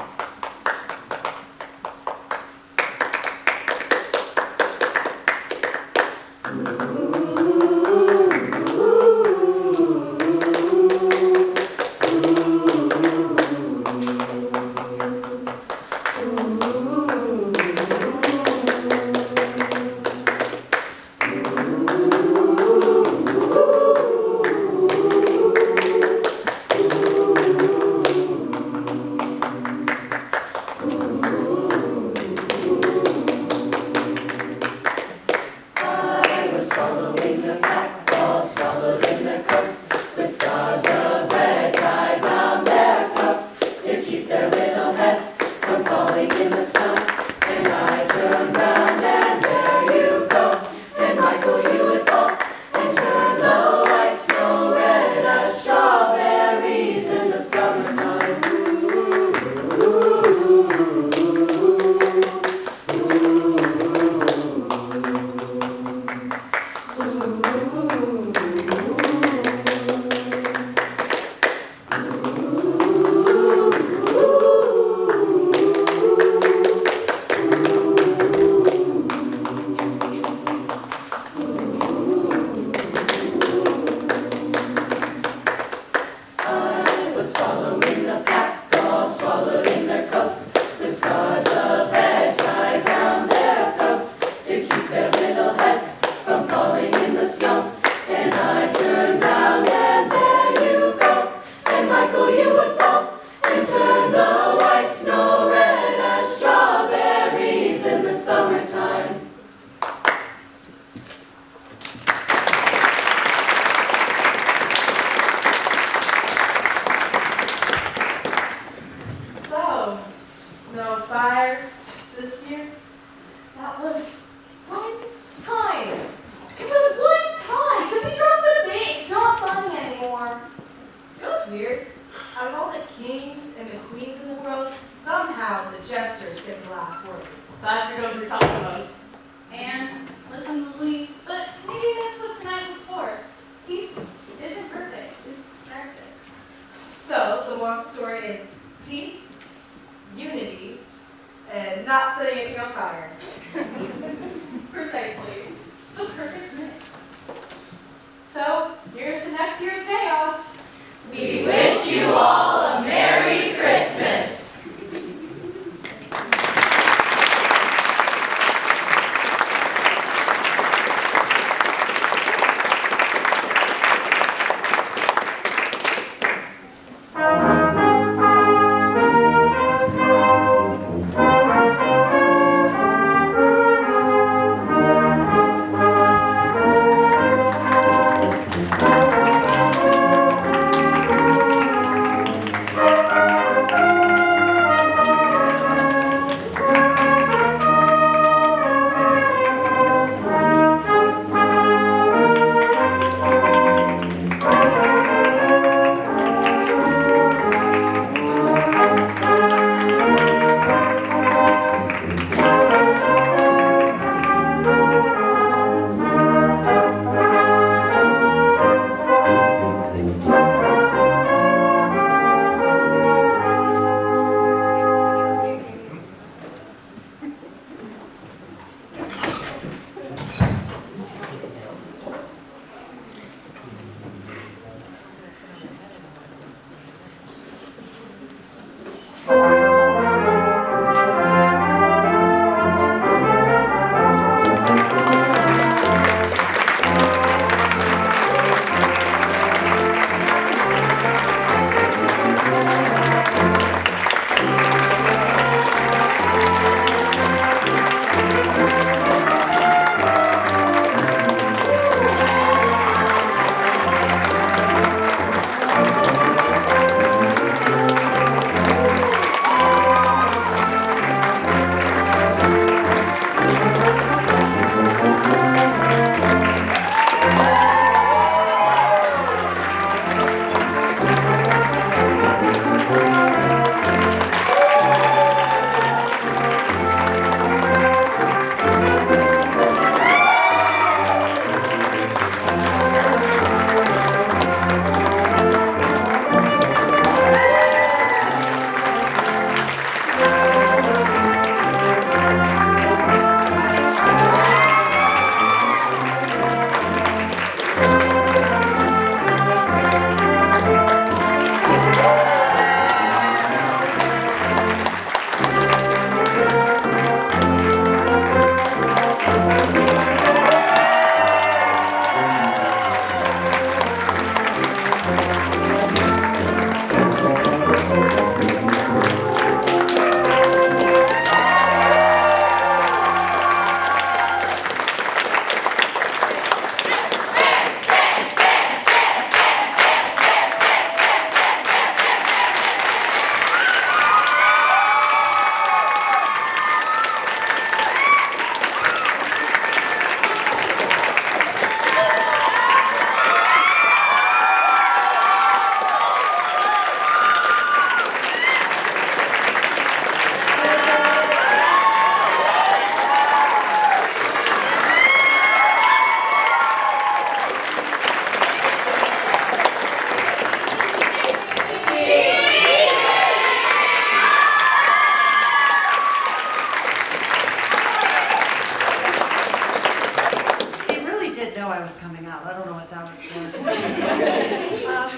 coming out. I don't know what that was for.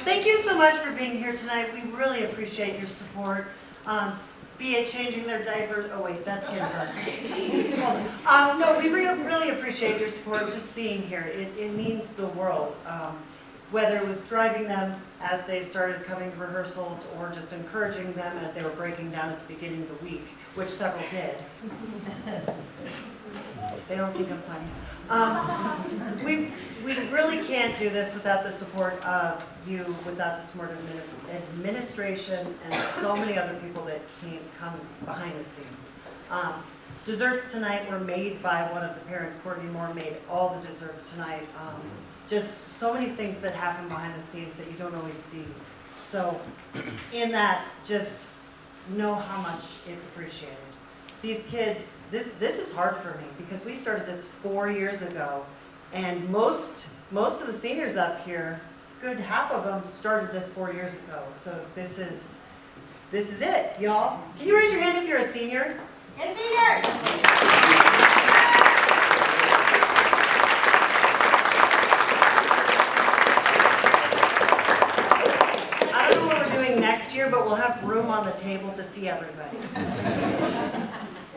Thank you so much for being here tonight. We really appreciate your support. Be it changing their diapers. Oh wait, that's kindergarten. No, we really appreciate your support just being here. It means the world. Whether it was driving them as they started coming to rehearsals or just encouraging them as they were breaking down at the beginning of the week, which several did. They don't think I'm funny. We really can't do this without the support of you, without the support of administration and so many other people that come behind the scenes. Desserts tonight were made by one of the parents. Courtney Moore made all the desserts tonight. Just so many things that happen behind the scenes that you don't always see. So in that, just know how much it's appreciated. These kids, this is hard for me because we started this 4 years ago, and most of the seniors up here, good half of them started this 4 years ago. So this is it, y'all. Can you raise your hand if you're a senior? Yes, senior. I don't know what we're doing next year, but we'll have room on the table to see everybody.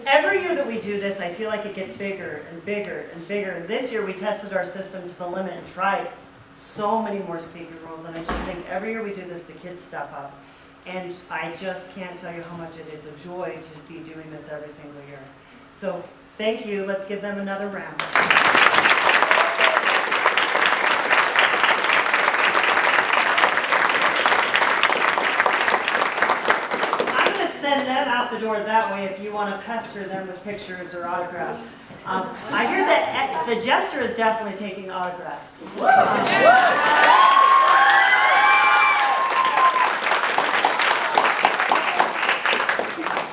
Every year that we do this, I feel like it gets bigger and bigger and bigger. And this year we tested our system to the limit and tried so many more speaking roles. And I just think every year we do this, the kids step up. And I just can't tell you how much it is a joy to be doing this every single year. So thank you. Let's give them another round. Send them out the door that way if you want to pester them with pictures or autographs. I hear that the jester is definitely taking autographs.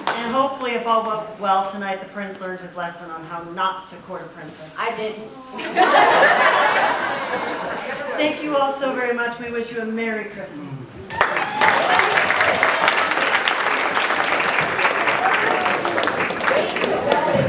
And hopefully if all went well tonight, the prince learned his lesson on how not to court a princess. I didn't. Thank you all so very much. We wish you a Merry Christmas. Thank you.